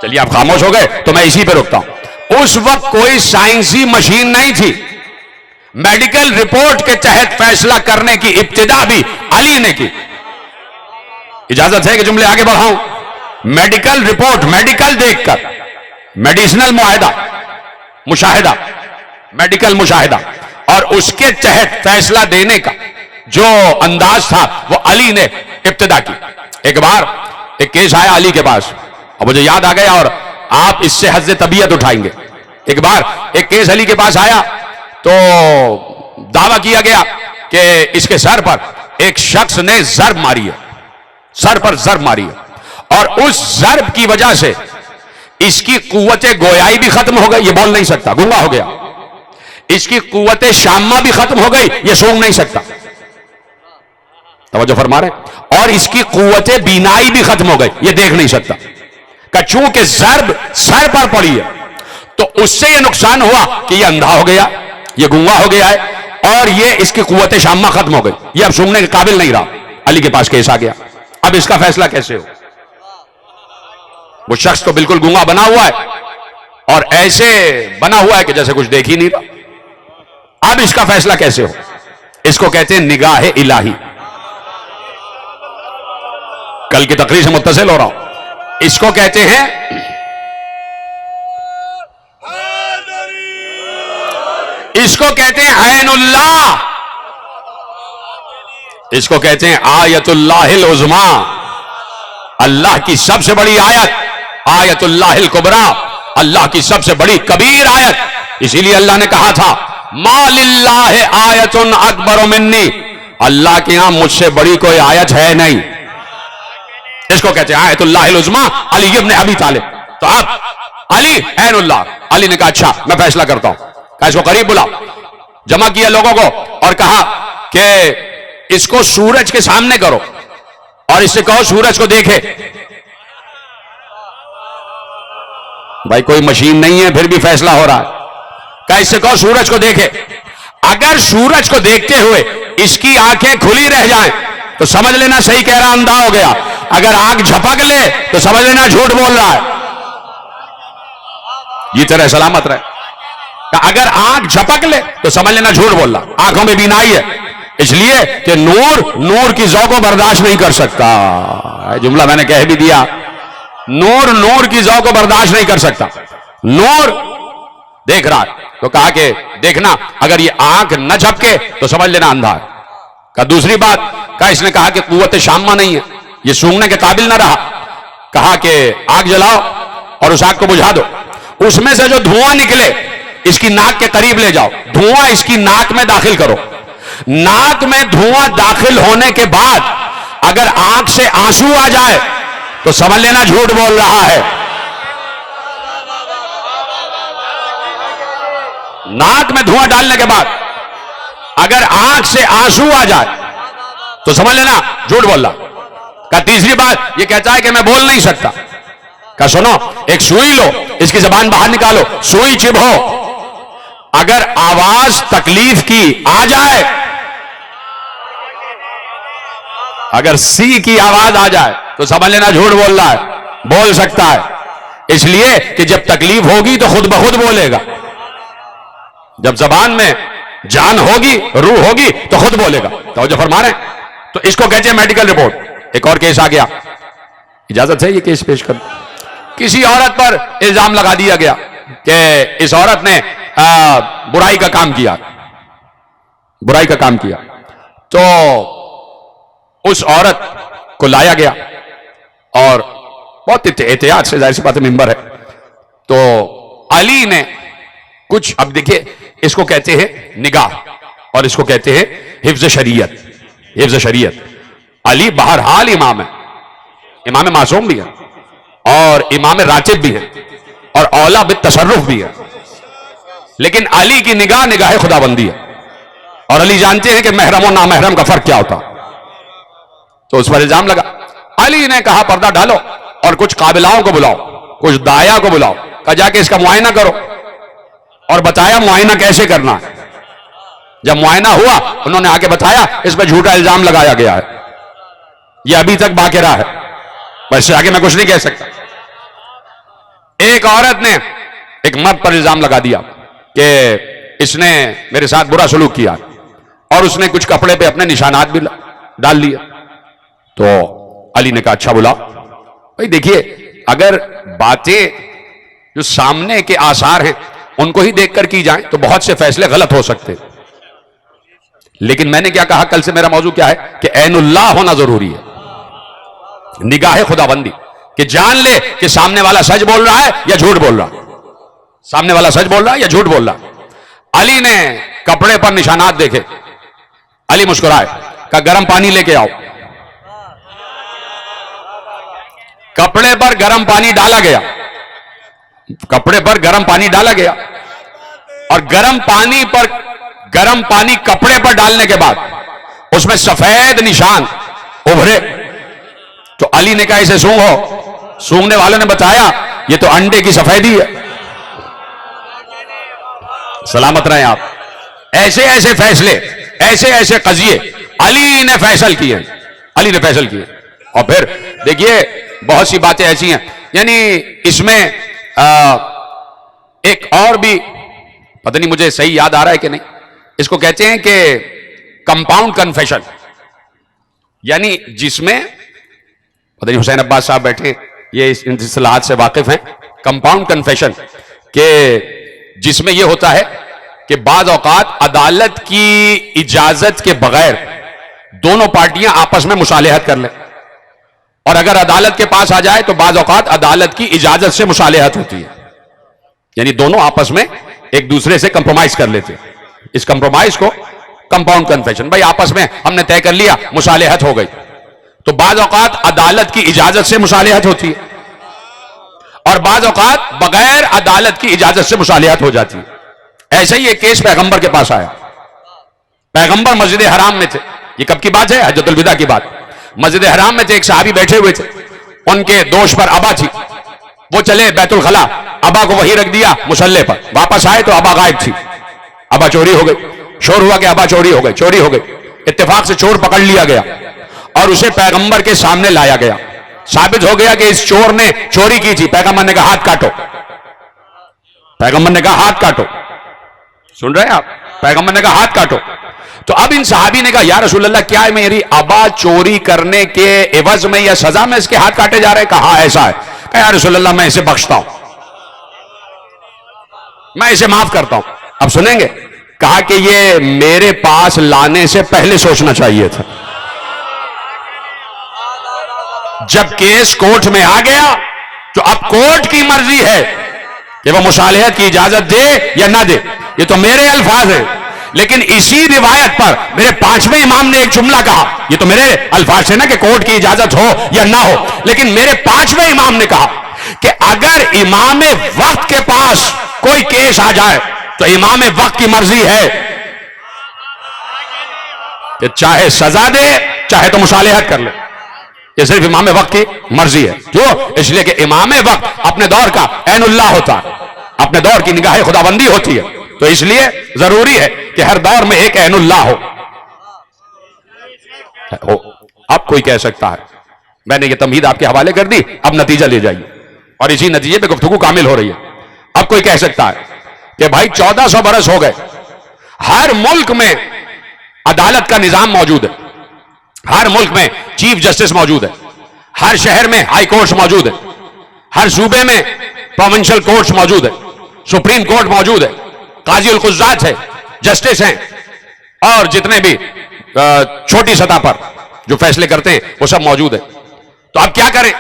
چلیے آپ خاموش ہو گئے تو میں اسی پہ رکتا ہوں۔ اس وقت کوئی سائنسی مشین نہیں تھی، میڈیکل رپورٹ کے تحت فیصلہ کرنے کی ابتدا بھی علی نے کی۔ اجازت ہے کہ جملے آگے بڑھاؤں؟ میڈیکل رپورٹ، میڈیکل دیکھ کر، میڈیسنل معاہدہ، مشاہدہ، میڈیکل مشاہدہ، اور اس کے تحت فیصلہ دینے کا جو انداز تھا وہ علی نے ابتدا کی۔ ایک بار ایک کیس آیا علی کے پاس، اور مجھے یاد آ گیا اور آپ اس سے حظ طبیعت اٹھائیں گے۔ ایک بار ایک کیس علی کے پاس آیا تو دعویٰ کیا گیا کہ اس کے سر پر ایک شخص نے ضرب ماری ہے، سر پر ضرب ماری ہے، اور اس ضرب کی وجہ سے اس کی قوت گویائی بھی ختم ہو گئی، یہ بول نہیں سکتا، گنگا ہو گیا۔ اس کی قوت شامہ بھی ختم ہو گئی، یہ سونگ نہیں سکتا، توجہ فرما رہے ہیں، اور اس کی قوت بینائی بھی ختم ہو گئی، یہ دیکھ نہیں سکتا۔ کہ چونکہ ضرب سر پر پڑی ہے تو اس سے یہ نقصان ہوا کہ یہ اندھا ہو گیا، یہ گنگا ہو گیا ہے، اور یہ اس کی قوت شامہ ختم ہو گئی، یہ اب سونگنے کے قابل نہیں رہا۔ علی کے پاس کیس آ گیا، اب اس کا فیصلہ کیسے ہو؟ وہ شخص تو بالکل گنگا بنا ہوا ہے، اور ایسے بنا ہوا ہے کہ جیسے کچھ دیکھ ہی نہیں رہا. اب اس کا فیصلہ کیسے ہو؟ اس کو کہتے ہیں نگاہ الہی. کل کی تقریر سے متصل ہو رہا ہوں. اس کو کہتے ہیں عین اللہ. اس کو کہتے ہیں آیت اللہ العظمی. اللہ کی سب سے بڑی آیت آیت اللہ الکبریٰ، اللہ کی سب سے بڑی کبیر آیت. اسی لیے اللہ نے کہا تھا ما للہ آیت اکبر منی، اللہ کے ہاں مجھ سے بڑی کوئی آیت ہے نہیں. اس کو کہتے ہیں آیت اللہ العظمی علی ابن ابی طالب. تو اب علی عین اللہ. علی نے کہا اچھا میں فیصلہ کرتا ہوں. کہا اس کو قریب بلا. جمع کیا لوگوں کو اور کہا کہ اس کو سورج کے سامنے کرو اور اس سے کہو سورج کو دیکھے. بھائی کوئی مشین نہیں ہے پھر بھی فیصلہ ہو رہا ہے. کہا اس سے کہو سورج کو دیکھے. اگر سورج کو دیکھتے ہوئے اس کی آنکھیں کھلی رہ جائیں تو سمجھ لینا صحیح کہہ رہا، اندھا ہو گیا. اگر آنکھ جھپک لے تو سمجھ لینا جھوٹ بول رہا ہے. یہ طرح سلامت رہے. اگر آنکھ جھپک لے تو سمجھ لینا جھوٹ بول رہا. آنکھوں میں بینائی ہے، اس لیے کہ نور کی ذوق کو برداشت نہیں کر سکتا. جملہ میں نے کہہ بھی دیا. نور کی ذوق کو برداشت نہیں کر سکتا. نور دیکھ رہا ہے تو کہا کہ دیکھنا اگر یہ آنکھ نہ جھپکے تو سمجھ لینا اندھا ہے. کہا دوسری بات، کہا اس نے کہا کہ قوت شامہ نہیں ہے، یہ سونگنے کے قابل نہ رہا. کہا کہ آگ جلاؤ اور اس آگ کو بجھا دو. اس میں سے جو دھواں نکلے اس کی ناک کے قریب لے جاؤ. دھواں اس کی ناک میں داخل کرو. ناک میں دھواں داخل ہونے کے بعد اگر آنکھ سے آنسو آ جائے تو سمجھ لینا جھوٹ بول رہا ہے. ناک میں دھواں ڈالنے کے بعد اگر آنکھ سے آنسو آ جائے تو سمجھ لینا جھوٹ بول رہا. کہا تیسری بات، یہ کہتا ہے کہ میں بول نہیں سکتا. کہا سنو، ایک سوئی لو، اس کی زبان باہر نکالو، سوئی چبھو. اگر آواز تکلیف کی آ جائے، اگر سی کی آواز آ جائے تو سمجھ لینا جھوٹ بول رہا ہے. بول سکتا ہے اس لیے کہ جب تکلیف ہوگی تو خود بخود بولے گا. جب زبان میں جان ہوگی، روح ہوگی تو خود بولے گا. توجہ فرما رہے ہیں. تو اس کو کہتے ہیں میڈیکل رپورٹ. ایک اور کیس آ گیا. اجازت ہے یہ کیس پیش کر. کسی عورت پر الزام لگا دیا گیا کہ اس عورت نے برائی کا کام کیا. تو اس عورت کو لایا گیا اور بہت احتیاط سے، ظاہر سی بات ہے ممبر ہے. تو علی نے کچھ، اب دیکھیں اس کو کہتے ہیں نگاہ اور اس کو کہتے ہیں حفظ شریعت. علی بہرحال امام ہے، امام معصوم بھی ہے اور امام راتب بھی ہے اور اولا بالتصرف بھی ہے. لیکن علی کی نگاہ خدا بندی ہے اور علی جانتے ہیں کہ محرم و نامحرم کا فرق کیا ہوتا. تو اس پر الزام لگا. علی نے کہا پردہ ڈالو اور کچھ قابلاؤں کو بلاؤ، کچھ دایا کو بلاؤ. کہا جا کے اس کا معائنہ کرو اور بتایا معائنہ کیسے کرنا ہے. جب معائنہ ہوا انہوں نے آگے بتایا اس پہ جھوٹا الزام لگایا گیا ہے، یہ ابھی تک باقرہ ہے. بس آگے میں کچھ نہیں کہہ سکتا. ایک عورت نے ایک مرد پر الزام لگا دیا کہ اس نے میرے ساتھ برا سلوک کیا اور اس نے کچھ کپڑے پہ اپنے نشانات بھی ڈال لیے. تو علی نے کہا اچھا بلا. بھائی دیکھیے اگر باتیں جو سامنے کے آثار ہیں ان کو ہی دیکھ کر کی جائیں تو بہت سے فیصلے غلط ہو سکتے. لیکن میں نے کیا کہا، کل سے میرا موضوع کیا ہے کہ عین اللہ ہونا ضروری ہے. نگاہ خدا بندی کہ جان لے کہ سامنے والا سچ بول رہا ہے یا جھوٹ بول رہا. سامنے والا سچ بول رہا ہے یا جھوٹ بول رہا. علی نے کپڑے پر نشانات دیکھے. علی مسکرائے، کہا گرم پانی لے کے آؤ. کپڑے پر گرم پانی ڈالا گیا. کپڑے پر گرم پانی ڈالا گیا اور گرم پانی کپڑے پر ڈالنے کے بعد اس میں سفید نشان ابھرے. تو علی نے کہا اسے سونگو. سونگنے والوں نے بتایا یہ تو انڈے کی سفیدی ہے. سلامت رہیں آپ. ایسے ایسے فیصلے، ایسے ایسے قضیے علی نے فیصل کیے. اور پھر دیکھیے بہت سی باتیں ایسی ہیں، یعنی اس میں ایک اور بھی پتہ نہیں مجھے صحیح یاد آ رہا ہے کہ نہیں، اس کو کہتے ہیں کہ کمپاؤنڈ کنفیشن، یعنی جس میں پتہ نہیں حسین عباس صاحب بیٹھے یہ اس اصطلاحات سے واقف ہیں، کمپاؤنڈ کنفیشن، کہ جس میں یہ ہوتا ہے کہ بعض اوقات عدالت کی اجازت کے بغیر دونوں پارٹیاں آپس میں مصالحت کر لیں، اور اگر عدالت کے پاس آ جائے تو بعض اوقات عدالت کی اجازت سے مصالحت ہوتی ہے، یعنی دونوں آپس میں ایک دوسرے سے کمپرومائز کر لیتے ہیں۔ اس کمپرومائز کو کمپاؤنڈ کنفیشن، بھائی آپس میں ہم نے طے کر لیا، مصالحت ہو گئی، تو بعض اوقات عدالت کی اجازت سے مصالحت ہوتی ہے اور بعض اوقات بغیر عدالت کی اجازت سے مصالحت ہو جاتی ہے۔ ایسا ہی ایک کیس پیغمبر کے پاس آیا، پیغمبر مسجد حرام میں تھے، یہ کب کی بات ہے؟ حجۃ الوداع کی بات۔ مسجد حرام میں تھے، ایک صحابی بیٹھے ہوئے تھے، ان کے دوش پر ابا تھی، وہ چلے بیت الخلا، ابا کو وہیں رکھ دیا مصلے پر، واپس آئے تو ابا غائب تھی، ابا چوری ہو گئی، شور ہوا کہ ابا چوری ہو گئی، چوری ہو گئی، اتفاق سے چور پکڑ لیا گیا اور اسے پیغمبر کے سامنے لایا گیا، ثابت ہو گیا کہ اس چور نے چوری کی تھی، پیغمبر نے کہا ہاتھ کاٹو، پیغمبر نے کہا ہاتھ کاٹو، سن رہے ہیں آپ؟ پیغمبر نے کہا ہاتھ کاٹو۔ تو اب ان صحابی نے کہا یا رسول اللہ کیا ہے میری ابا چوری کرنے کے عوض میں یا سزا میں اس کے ہاتھ کاٹے جا رہے ہیں؟ کہا ایسا ہے۔ کہا یا رسول اللہ میں اسے بخشتا ہوں، میں اسے معاف کرتا ہوں۔ اب سنیں گے؟ کہا کہ یہ میرے پاس لانے سے پہلے سوچنا چاہیے تھا، جب کیس کورٹ میں آ گیا تو اب کورٹ کی مرضی ہے کہ وہ مصالحت کی اجازت دے یا نہ دے، یہ تو میرے الفاظ ہیں، لیکن اسی روایت پر میرے پانچویں امام نے ایک جملہ کہا، یہ تو میرے الفاظ سے نا کہ کورٹ کی اجازت ہو یا نہ ہو، لیکن میرے پانچویں امام نے کہا کہ اگر امام وقت کے پاس کوئی کیس آ جائے تو امام وقت کی مرضی ہے کہ چاہے سزا دے چاہے تو مصالحت کر لے، یہ صرف امام وقت کی مرضی ہے۔ کیوں؟ اس لیے کہ امام وقت اپنے دور کا عین اللہ ہوتا ہے، اپنے دور کی نگاہ خداوندی ہوتی ہے، تو اس لیے ضروری ہے کہ ہر دور میں ایک عین اللہ ہو۔ اب کوئی کہہ سکتا ہے میں نے یہ تمہید آپ کے حوالے کر دی، اب نتیجہ لے جائیے، اور اسی نتیجے پہ گفتگو کامل ہو رہی ہے۔ اب کوئی کہہ سکتا ہے کہ بھائی 1400 برس ہو گئے، ہر ملک میں عدالت کا نظام موجود ہے، ہر ملک میں چیف جسٹس موجود ہے، ہر شہر میں ہائی کورٹس موجود ہے، ہر صوبے میں پروونشل کورٹس موجود ہے، سپریم کورٹ موجود ہے، قاضی القضات ہے، جسٹس ہیں، اور جتنے بھی چھوٹی سطح پر جو فیصلے کرتے ہیں وہ سب موجود ہے۔ تو اب کیا کریں؟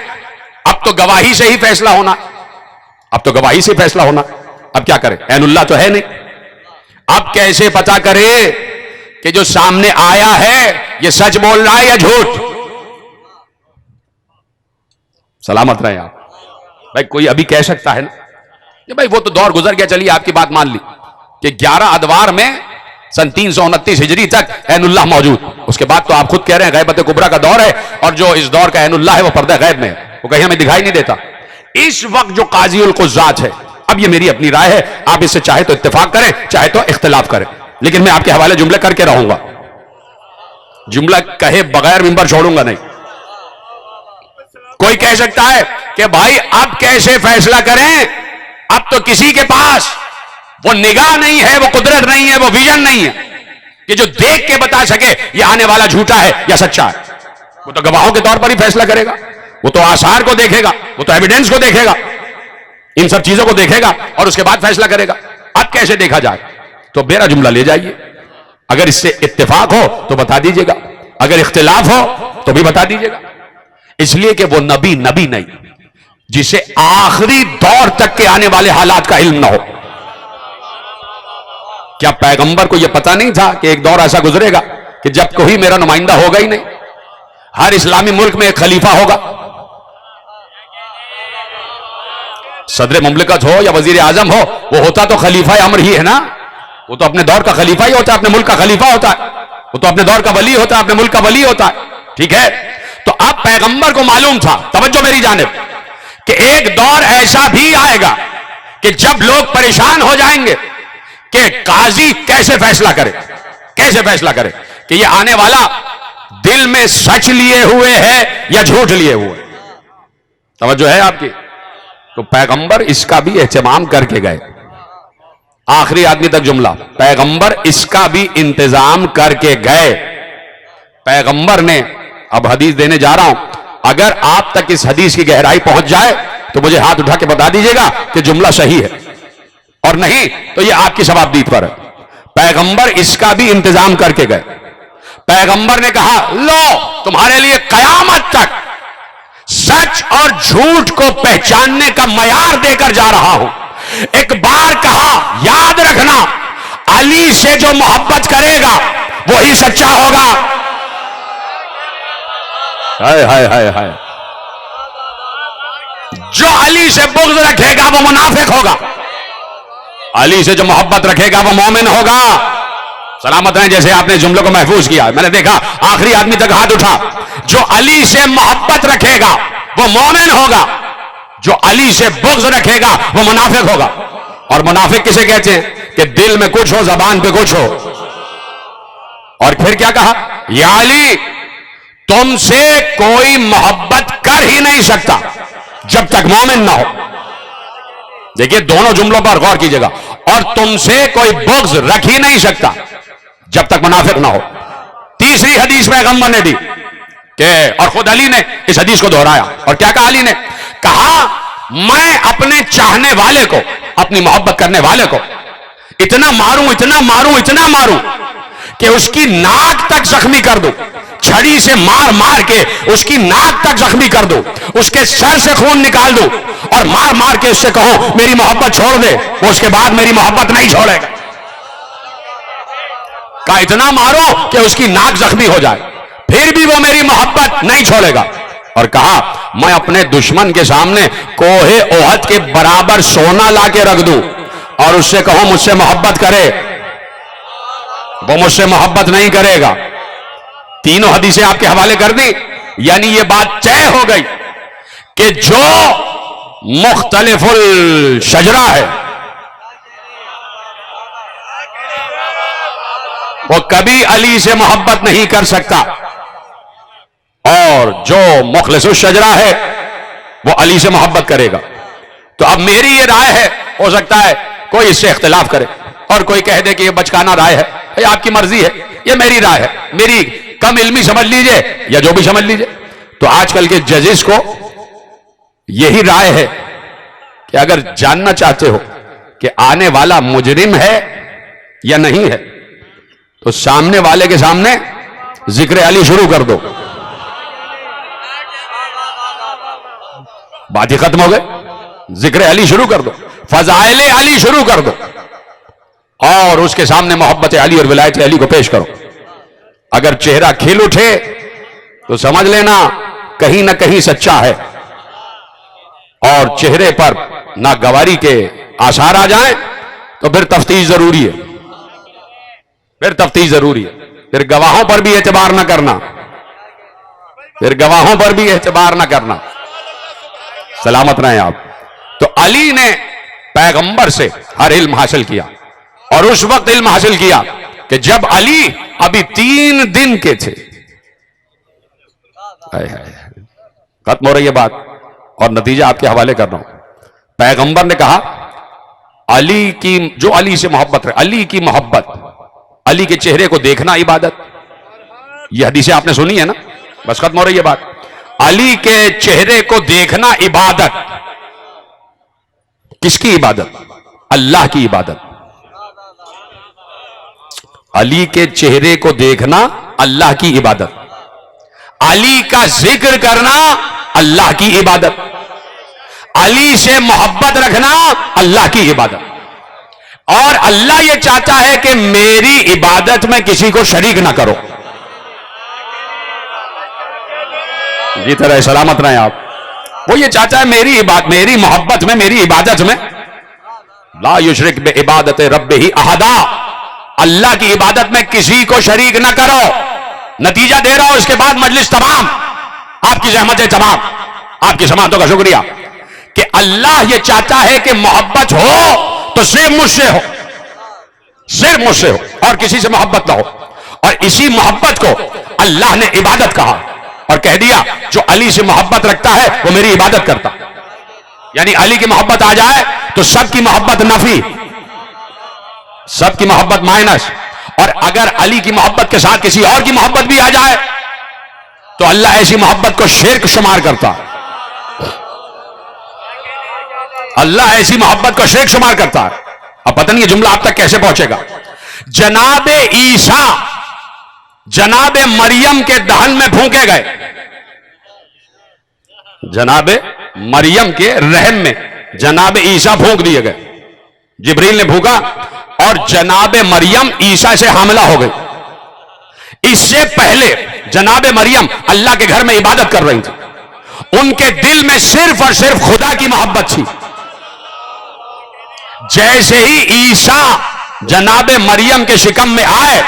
اب تو گواہی سے ہی فیصلہ ہونا، اب تو گواہی سے فیصلہ ہونا، اب کیا کریں؟ عین اللہ تو ہے نہیں، اب کیسے پتا کرے کہ جو سامنے آیا ہے یہ سچ بول رہا ہے یا جھوٹ؟ سلامت رہے آپ۔ بھائی کوئی ابھی کہہ سکتا ہے نا کہ بھائی وہ تو دور گزر گیا، چلیے آپ کی بات مان لی کہ 11 ادوار میں سن 329 ہجری تک عین اللہ موجود، اس کے بعد تو آپ خود کہہ رہے ہیں غیبت کبریٰ کا دور ہے، اور جو اس دور کا عین اللہ ہے وہ پردہ غیب میں ہے، وہ کہیں ہمیں دکھائی نہیں دیتا۔ اس وقت جو قاضی القضات ہے، اب یہ میری اپنی رائے ہے، آپ اس سے چاہے تو اتفاق کریں چاہے تو اختلاف کریں، لیکن میں آپ کے حوالے جملے کر کے رہوں گا، جملہ کہے بغیر منبر چھوڑوں گا نہیں۔ کوئی کہہ سکتا ہے کہ بھائی اب کیسے فیصلہ کریں، اب تو کسی کے پاس وہ نگاہ نہیں ہے، وہ قدرت نہیں ہے، وہ ویژن نہیں ہے کہ جو دیکھ کے بتا سکے یہ آنے والا جھوٹا ہے یا سچا ہے۔ وہ تو گواہوں کے طور پر ہی فیصلہ کرے گا، وہ تو آثار کو دیکھے گا، وہ تو ایویڈنس کو دیکھے گا، ان سب چیزوں کو دیکھے گا اور اس کے بعد فیصلہ کرے گا۔ اب کیسے دیکھا جائے؟ تو میرا جملہ لے جائیے، اگر اس سے اتفاق ہو تو بتا دیجیے گا، اگر اختلاف ہو تو بھی بتا دیجیے گا، اس لیے کہ وہ نبی نہیں جسے آخری دور تک کے آنے والے حالات کا علم نہ ہو۔ کیا پیغمبر کو یہ پتہ نہیں تھا کہ ایک دور ایسا گزرے گا کہ جب کوئی میرا نمائندہ ہوگا ہی نہیں، ہر اسلامی ملک میں ایک خلیفہ ہوگا، صدر مملکت ہو یا وزیر اعظم ہو، وہ ہوتا تو خلیفہ امر ہی ہے نا، وہ تو اپنے دور کا خلیفہ ہی ہوتا ہے، اپنے ملک کا خلیفہ ہوتا ہے، وہ تو اپنے دور کا ولی ہوتا ہے، اپنے ملک کا ولی ہوتا ہے، ٹھیک ہے؟ تو اب پیغمبر کو معلوم تھا، توجہ میری جانب، کہ ایک دور ایسا بھی آئے گا کہ جب لوگ پریشان ہو جائیں گے کہ قاضی کیسے فیصلہ کرے کہ یہ آنے والا دل میں سچ لیے ہوئے ہے یا جھوٹ لیے ہوئے۔ توجہ ہے آپ کی؟ تو پیغمبر اس کا بھی اہتمام کر کے گئے، آخری آدمی تک جملہ، پیغمبر اس کا بھی انتظام کر کے گئے. پیغمبر نے، اب حدیث دینے جا رہا ہوں، اگر آپ تک اس حدیث کی گہرائی پہنچ جائے تو مجھے ہاتھ اٹھا کے بتا دیجئے گا کہ جملہ صحیح ہے، اور نہیں تو یہ آپ کی ثوابدید پر ہے. پیغمبر اس کا بھی انتظام کر کے گئے. پیغمبر نے کہا لو تمہارے لیے قیامت تک سچ اور جھوٹ کو پہچاننے کا معیار دے کر جا رہا ہوں. ایک بار کہا یاد رکھنا علی سے جو محبت کرے گا وہی سچا ہوگا. ہائے ہائے ہائے ہائے. جو علی سے بغض رکھے گا وہ منافق ہوگا، علی سے جو محبت رکھے گا وہ مومن ہوگا. سلامت رہیں. جیسے آپ نے جملے کو محفوظ کیا، میں نے دیکھا آخری آدمی تک ہاتھ اٹھا. جو علی سے محبت رکھے گا وہ مومن ہوگا، جو علی سے بغض رکھے گا وہ منافق ہوگا. اور منافق کسے کہتے ہیں؟ کہ دل میں کچھ ہو زبان پہ کچھ ہو. اور پھر کیا کہا؟ یا علی تم سے کوئی محبت کر ہی نہیں سکتا جب تک مومن نہ ہو. دیکھیے دونوں جملوں پر غور کیجئے گا. اور تم سے کوئی بغض رکھ ہی نہیں سکتا جب تک منافق نہ ہو. تیسری حدیث پیغمبر نے دی کہ، اور خود علی نے اس حدیث کو دہرایا. اور کیا کہا علی نے؟ کہا میں اپنے چاہنے والے کو، اپنی محبت کرنے والے کو اتنا ماروں اتنا ماروں اتنا ماروں کہ اس کی ناک تک زخمی کر دوں. چھڑی سے مار مار کے اس کی ناک تک زخمی کر دوں، اس کے سر سے خون نکال دوں، اور مار مار کے اس سے کہوں میری محبت چھوڑ دے. وہ اس کے بعد میری محبت نہیں چھوڑے گا. کہا اتنا مارو کہ اس کی ناک زخمی ہو جائے، پھر بھی وہ میری محبت نہیں چھوڑے گا. اور کہا میں اپنے دشمن کے سامنے کوہ احد کے برابر سونا لا کے رکھ دوں اور اس سے کہوں مجھ سے محبت کرے، وہ مجھ سے محبت نہیں کرے گا. تینوں حدیثیں آپ کے حوالے کر دی. یعنی یہ بات طے ہو گئی کہ جو مختلف الشجرہ ہے وہ کبھی علی سے محبت نہیں کر سکتا، اور جو مخلص الشجرہ ہے وہ علی سے محبت کرے گا. تو اب میری یہ رائے ہے، ہو سکتا ہے کوئی اس سے اختلاف کرے اور کوئی کہہ دے کہ یہ بچکانہ رائے ہے. یہ آپ کی مرضی ہے، یہ میری رائے ہے، میری کم علمی سمجھ لیجئے یا جو بھی سمجھ لیجئے. تو آج کل کے ججز کو یہی رائے ہے کہ اگر جاننا چاہتے ہو کہ آنے والا مجرم ہے یا نہیں ہے تو سامنے والے کے سامنے ذکر علی شروع کر دو. بات ہی ختم ہو گئے. ذکر علی شروع کر دو، فضائل علی شروع کر دو، اور اس کے سامنے محبت علی اور ولایت علی کو پیش کرو. اگر چہرہ کھل اٹھے تو سمجھ لینا کہیں نہ کہیں سچا ہے، اور چہرے پر ناگواری کے آثار آ جائیں تو پھر تفتیش ضروری ہے. پھر تفتیش ضروری ہے. پھر گواہوں پر بھی اعتبار نہ کرنا، پھر گواہوں پر بھی اعتبار نہ کرنا. سلامت رہیں آپ. تو علی نے پیغمبر سے ہر علم حاصل کیا، اور اس وقت علم حاصل کیا کہ جب علی ابھی 3 دن کے تھے. ختم ہو رہی ہے بات، اور نتیجہ آپ کے حوالے کر رہا ہوں. پیغمبر نے کہا علی کی، جو علی سے محبت ہے، علی کی محبت، علی کے چہرے کو دیکھنا عبادت. یہ حدیثیں آپ نے سنی ہے نا. بس ختم ہو رہی ہے بات. علی کے چہرے کو دیکھنا عبادت. کس کی عبادت؟ اللہ کی عبادت. علی کے چہرے کو دیکھنا اللہ کی عبادت. علی کا ذکر کرنا اللہ کی عبادت. علی سے محبت رکھنا اللہ کی عبادت. اور اللہ یہ چاہتا ہے کہ میری عبادت میں کسی کو شریک نہ کرو. جی طرح سلامت رہیں آپ. وہ یہ چاہتا ہے میری محبت میں، میری عبادت میں لا یشرک بعبادت ربہ احدا، اللہ کی عبادت میں کسی کو شریک نہ کرو. نتیجہ دے رہا ہوں اس کے بعد مجلس تمام، آپ کی زحمتیں تمام، آپ کی سماعتوں کا شکریہ، کہ اللہ یہ چاہتا ہے کہ محبت ہو تو صرف مجھ سے ہو، صرف مجھ سے ہو، اور کسی سے محبت نہ ہو. اور اسی محبت کو اللہ نے عبادت کہا اور کہہ دیا جو علی سے محبت رکھتا ہے وہ میری عبادت کرتا. یعنی علی کی محبت آ جائے تو سب کی محبت نفی، سب کی محبت مائنس. اور اگر علی کی محبت کے ساتھ کسی اور کی محبت بھی آ جائے تو اللہ ایسی محبت کو شرک شمار کرتا. اللہ ایسی محبت کو شرک شمار کرتا ہے. اب پتہ نہیں یہ جملہ آپ تک کیسے پہنچے گا. جناب عیسیٰ جناب مریم کے دہن میں پھونکے گئے. جناب مریم کے رحم میں جناب عیسیٰ پھونک دیے گئے. جبریل نے پھونکا اور جناب مریم عیسیٰ سے حاملہ ہو گئی. اس سے پہلے جناب مریم اللہ کے گھر میں عبادت کر رہی تھی. ان کے دل میں صرف اور صرف خدا کی محبت تھی. جیسے ہی عیسیٰ جناب مریم کے شکم میں آئے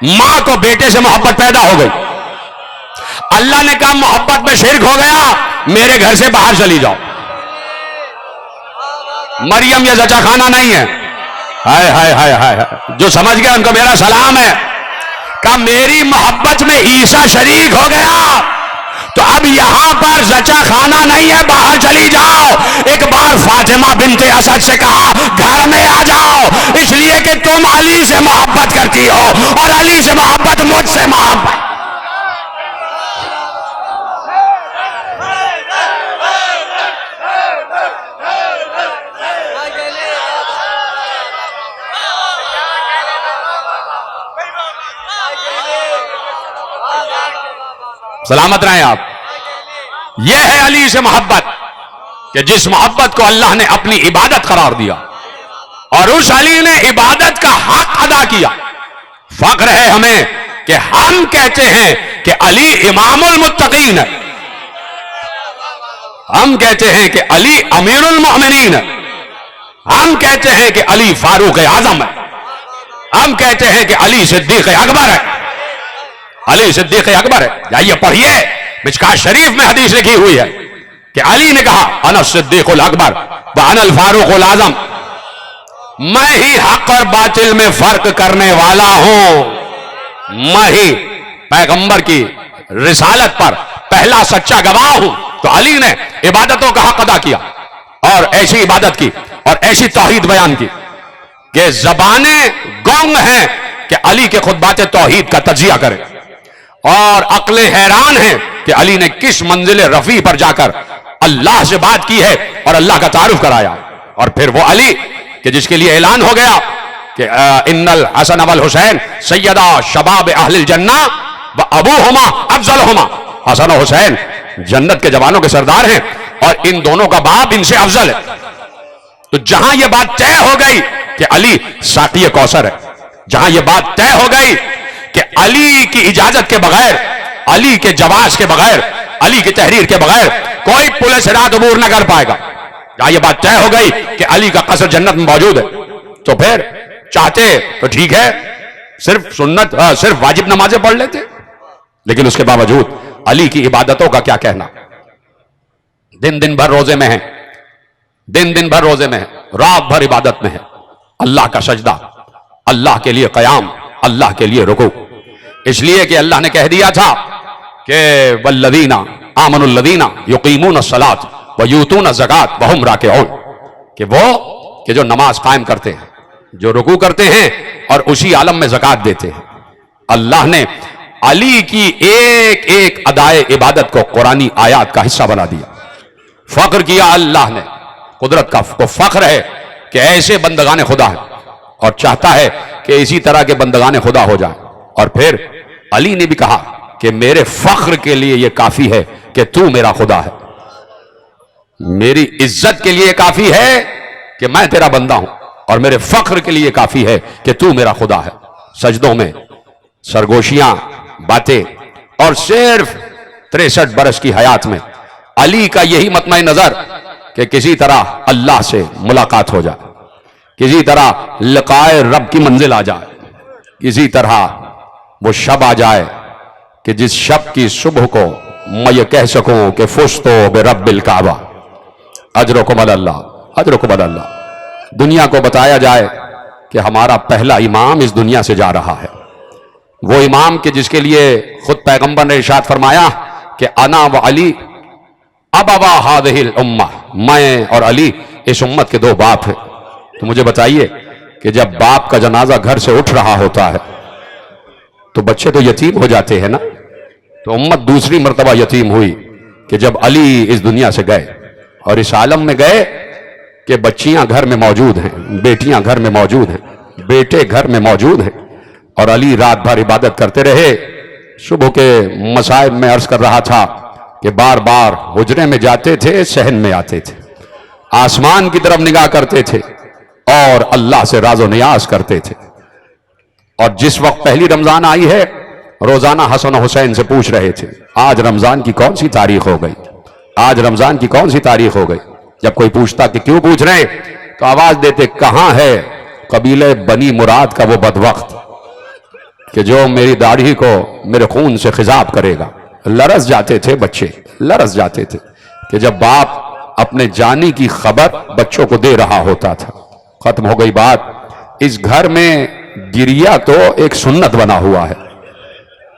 ماں کو بیٹے سے محبت پیدا ہو گئی. اللہ نے کہا محبت میں شرک ہو گیا, میرے گھر سے باہر چلی جاؤ. مریم یہ زچا خانہ نہیں ہے. ہائے ہائے ہائے ہائے, جو سمجھ گیا ان کو میرا سلام ہے. کہا میری محبت میں عیسیٰ شریک ہو گیا تو اب یہاں پر زچا خانہ نہیں ہے, باہر چلی جاؤ. ایک بار فاطمہ بنت اسد سے کہا گھر میں آ جاؤ, اس لیے کہ تم علی سے محبت کرتی ہو اور علی سے محبت مجھ سے محبت. سلامت رہیں آپ. یہ ہے علی سے محبت کہ جس محبت کو اللہ نے اپنی عبادت قرار دیا اور اس علی نے عبادت کا حق ادا کیا. فخر ہے ہمیں کہ ہم کہتے ہیں کہ علی امام المتقین ہے. ہم کہتے ہیں کہ علی امیر المؤمنین ہے. ہم کہتے ہیں کہ علی فاروق اعظم ہے. ہم کہتے ہیں کہ علی صدیق اکبر ہے. علی صدیق اکبر ہے. جائیے پڑھیے, مشکاہ شریف میں حدیث لکھی ہوئی ہے کہ علی نے کہا انا الصدیق الاکبر وانا الفاروق الاعظم, میں ہی حق اور باطل میں فرق کرنے والا ہوں. میں ہی پیغمبر کی رسالت پر پہلا سچا گواہ ہوں. تو علی نے عبادتوں کا حق ادا کیا اور ایسی عبادت کی اور ایسی توحید بیان کی کہ زبانیں گونگ ہیں کہ علی کے خطبات توحید کا تجزیہ کرے, اور عقلیں حیران ہیں کہ علی نے کس منزل رفیع پر جا کر اللہ سے بات کی ہے اور اللہ کا تعارف کرایا. اور پھر وہ علی کہ جس کے لیے اعلان ہو گیا کہ ان الحسن والحسین سیدہ شباب اہل الجنہ و ابوہما افضلہما. حسن و حسین جنت کے جوانوں کے سردار ہیں اور ان دونوں کا باپ ان سے افضل ہے. تو جہاں یہ بات طے ہو گئی کہ علی ساقی کوثر ہے, جہاں یہ بات طے ہو گئی کہ علی کی اجازت کے بغیر, علی کے جواز کے بغیر, علی کی تحریر کے بغیر کوئی پولیس رات عبور نہ کر پائے گا, جہاں یہ بات طے ہو گئی کہ علی کا قصر جنت میں موجود ہے, تو پھر چاہتے تو ٹھیک ہے صرف سنت صرف واجب نمازیں پڑھ لیتے, لیکن اس کے باوجود علی کی عبادتوں کا کیا کہنا. دن دن بھر روزے میں ہیں, دن دن بھر روزے میں ہیں, رات بھر عبادت میں ہے. اللہ کا سجدہ, اللہ کے لیے قیام, اللہ کے لیے رکوع. اس لیے کہ اللہ نے کہہ دیا تھا کہ والذین آمنوا الذین یقیمون الصلاۃ ویؤتون الزکاۃ وہم راکعون, کہ وہ کہ جو نماز قائم کرتے ہیں, جو رکوع کرتے ہیں اور اسی عالم میں زکات دیتے ہیں. اللہ نے علی کی ایک ایک ادائے عبادت کو قرآنی آیات کا حصہ بنا دیا. فخر کیا اللہ نے, قدرت کا کو فخر ہے کہ ایسے بندگان خدا ہیں اور چاہتا ہے کہ اسی طرح کے بندگان خدا ہو جائیں. اور پھر علی نے بھی کہا کہ میرے فخر کے لیے یہ کافی ہے کہ تو میرا خدا ہے, میری عزت کے لیے کافی ہے کہ میں تیرا بندہ ہوں, اور میرے فخر کے لیے کافی ہے کہ تو میرا خدا ہے. سجدوں میں سرگوشیاں, باتیں, اور صرف 63 برس کی حیات میں علی کا یہی مطمع نظر کہ کسی طرح اللہ سے ملاقات ہو جائے, کسی طرح لقائے رب کی منزل آ جائے, کسی طرح وہ شب آ جائے کہ جس شب کی صبح کو میں یہ کہہ سکوں کہ فزتو برب الکعبہ, اجرکم علی اللہ, اجرکم علی اللہ. دنیا کو بتایا جائے کہ ہمارا پہلا امام اس دنیا سے جا رہا ہے, وہ امام کہ جس کے لیے خود پیغمبر نے ارشاد فرمایا کہ انا و علی ابوا ہذہ الامہ, میں اور علی اس امت کے دو باپ ہیں. تو مجھے بتائیے کہ کہ جب باپ کا جنازہ گھر سے اٹھ رہا ہوتا ہے تو بچے تو یتیم ہو جاتے ہیں نا. تو امت دوسری مرتبہ یتیم ہوئی کہ جب علی اس دنیا سے گئے اور اس عالم میں گئے کہ بچیاں گھر میں موجود ہیں, بیٹیاں گھر میں موجود ہیں, بیٹے گھر میں موجود ہیں, اور علی رات بھر عبادت کرتے رہے. صبح کے مصائب میں عرض کر رہا تھا کہ بار بار حجرے میں جاتے تھے, صحن میں آتے تھے, آسمان کی طرف نگاہ کرتے تھے اور اللہ سے راز و نیاز کرتے تھے. اور جس وقت پہلی رمضان آئی ہے روزانہ حسن و حسین سے پوچھ رہے تھے آج رمضان کی کون سی تاریخ ہو گئی, آج رمضان کی کون سی تاریخ ہو گئی. جب کوئی پوچھتا کہ کیوں پوچھ رہے تو آواز دیتے کہاں ہے قبیلہ بنی مراد کا وہ بدبخت کہ جو میری داڑھی کو میرے خون سے خضاب کرے گا. لرز جاتے تھے بچے, لرز جاتے تھے کہ جب باپ اپنے جانی کی خبر بچوں کو دے رہا ہوتا تھا. ختم ہو گئی بات. اس گھر میں گریا تو ایک سنت بنا ہوا ہے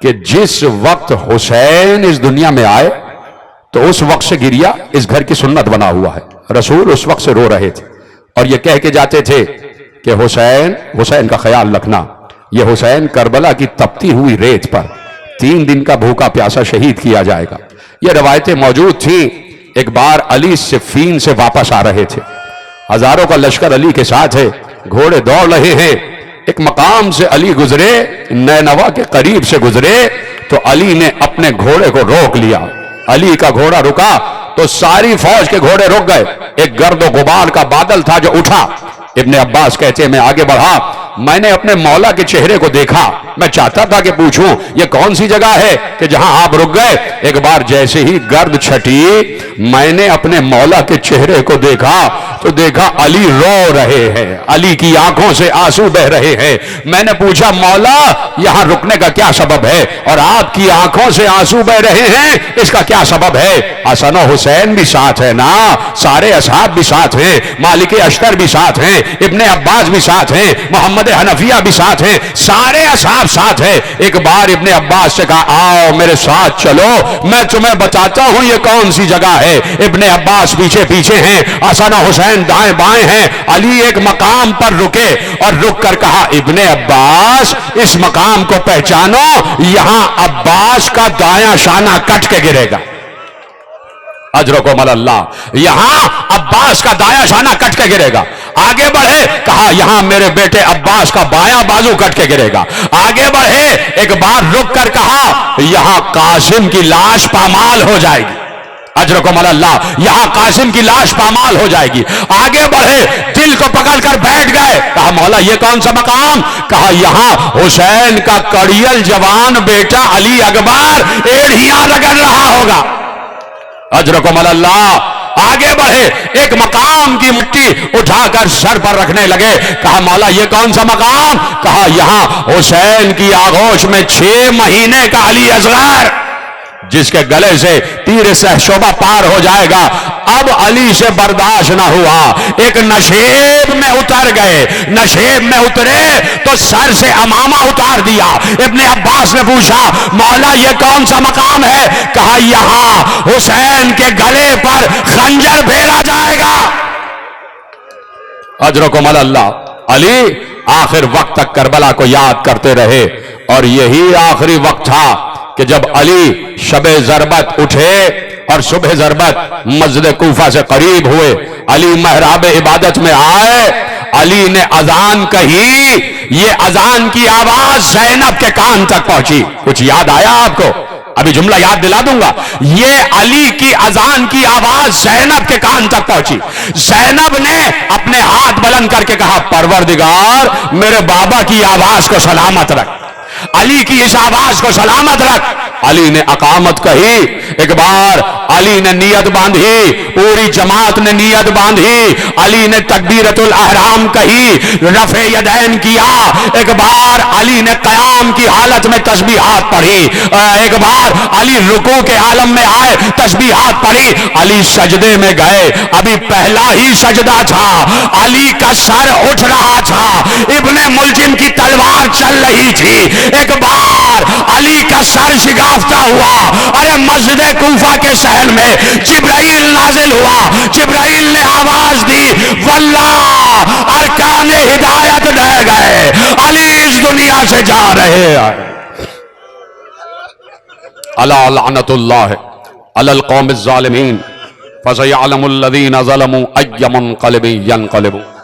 کہ جس وقت حسین اس دنیا میں آئے تو اس وقت سے گریا اس گھر کی سنت بنا ہوا ہے. رسول اس وقت سے رو رہے تھے اور یہ کہہ کے جاتے تھے کہ حسین, حسین کا خیال رکھنا, یہ حسین کربلا کی تپتی ہوئی ریت پر 3 دن کا بھوکا پیاسا شہید کیا جائے گا. یہ روایتیں موجود تھیں. ایک بار علی صفین سے واپس آ رہے تھے, ہزاروں کا لشکر علی کے ساتھ ہے, گھوڑے دوڑ رہے ہیں. ایک مقام سے علی گزرے, نینوا کے قریب سے گزرے تو علی نے اپنے گھوڑے کو روک لیا. علی کا گھوڑا رکا تو ساری فوج کے گھوڑے رک گئے. ایک گرد و غبار کا بادل تھا جو اٹھا. ابن عباس کہتے ہیں میں آگے بڑھا, میں نے اپنے مولا کے چہرے کو دیکھا, میں چاہتا تھا کہ پوچھوں یہ کون سی جگہ ہے کہ جہاں آپ رک گئے. ایک بار جیسے ہی گرد چھٹی میں نے اپنے مولا کے چہرے کو دیکھا تو دیکھا علی رو رہے ہیں, علی کی آنکھوں سے آنسو بہ رہے ہیں. میں نے پوچھا مولا یہاں رکنے کا کیا سبب ہے, اور آپ کی آنکھوں سے آنسو بہ رہے ہیں اس کا کیا سبب ہے. حسن و حسین بھی ساتھ ہے نا, سارے اصحاب بھی ساتھ ہیں, مالک اشتر بھی ساتھ ہیں, ابن عباس بھی ساتھ ہیں, محمد حنفیہ بھی ساتھ ہیں, سارے اصحاب ساتھ ہیں. ایک بار ابن عباس سے کہا آؤ میرے ساتھ چلو, میں تمہیں بتاتا ہوں یہ کون سی جگہ ہے. ابن عباس پیچھے پیچھے ہیں, حسن و حسین دائیں بائیں ہیں. علی ایک مقام پر رکے اور رک کر کہا ابن عباس اس مقام کو پہچانو, یہاں عباس کا دایاں شانہ کٹ کے گرے گا. اجرکم اللہ, یہاں عباس کا دایاں شانہ کٹ کے گرے گا. آگے بڑھے, کہا یہاں میرے بیٹے عباس کا بایاں بازو کٹ کے گرے گا. آگے بڑھے, ایک بار رک کر کہا یہاں قاسم کی لاش پامال ہو جائے گی. اجرکم اللہ, یہاں قاسم کی لاش پامال ہو جائے گی. آگے بڑھے, دل کو پکڑ کر بیٹھ گئے. کہا مولا یہ کون سا مقام, کہا یہاں حسین کا کڑیل جوان بیٹا علی اکبر ایڑھیاں رگڑ رہا ہوگا. اجرکم اللہ. آگے بڑھے, ایک مقام کی مٹی اٹھا کر سر پر رکھنے لگے. کہا مولا یہ کون سا مقام, کہا یہاں حسین کی آغوش میں 6 مہینے کا علی اصغر جس کے گلے سے تیر شعبہ پار ہو جائے گا. اب علی سے برداشت نہ ہوا, ایک نشیب میں اتر گئے. نشیب میں اترے تو سر سے امامہ اتار دیا. ابن عباس نے پوچھا مولا یہ کون سا مقام ہے, کہا یہاں حسین کے گلے پر خنجر پھیرا جائے گا. اجرکم اللہ. علی آخر وقت تک کربلا کو یاد کرتے رہے اور یہی آخری وقت تھا کہ جب علی شب ضربت اٹھے اور صبح ضربت مسجد کوفہ سے قریب ہوئے. علی محراب عبادت میں آئے, علی نے اذان کہی. یہ اذان کی آواز زینب کے کان تک پہنچی. کچھ یاد آیا آپ کو؟ ابھی جملہ یاد دلا دوں گا. یہ علی کی اذان کی آواز زینب کے کان تک پہنچی. زینب نے اپنے ہاتھ بلند کر کے کہا پروردگار میرے بابا کی آواز کو سلامت رکھ, علی کی اس آواز کو سلامت رکھ. علی نے اقامت کہی. ایک بار علی نے نیت باندھی, پوری جماعت نے نیت باندھی. علی نے تکبیرۃ الاحرام کہی, رفع یدین کیا. ایک بار علی نے قیام کی حالت میں تسبیحات پڑھی. ایک بار علی رکوع کے عالم میں آئے, تسبیحات پڑھی. علی سجدے میں گئے, ابھی پہلا ہی سجدہ تھا, علی کا سر اٹھ رہا تھا, ابن ملجم کی تلوار چل رہی تھی. ایک بار علی کا سر شگافتہ ہوا. ارے مسجد کوفہ کے شہر میں جبرائیل نازل ہوا. جبرائیل نے آواز دی واللہ ارکان ہدایت رہ گئے, علی اس دنیا سے جا رہے ہیں. الا لعنت اللہ علی القوم الظالمین فسیعلم الذین ظلموا ای منقلب ینقلبون.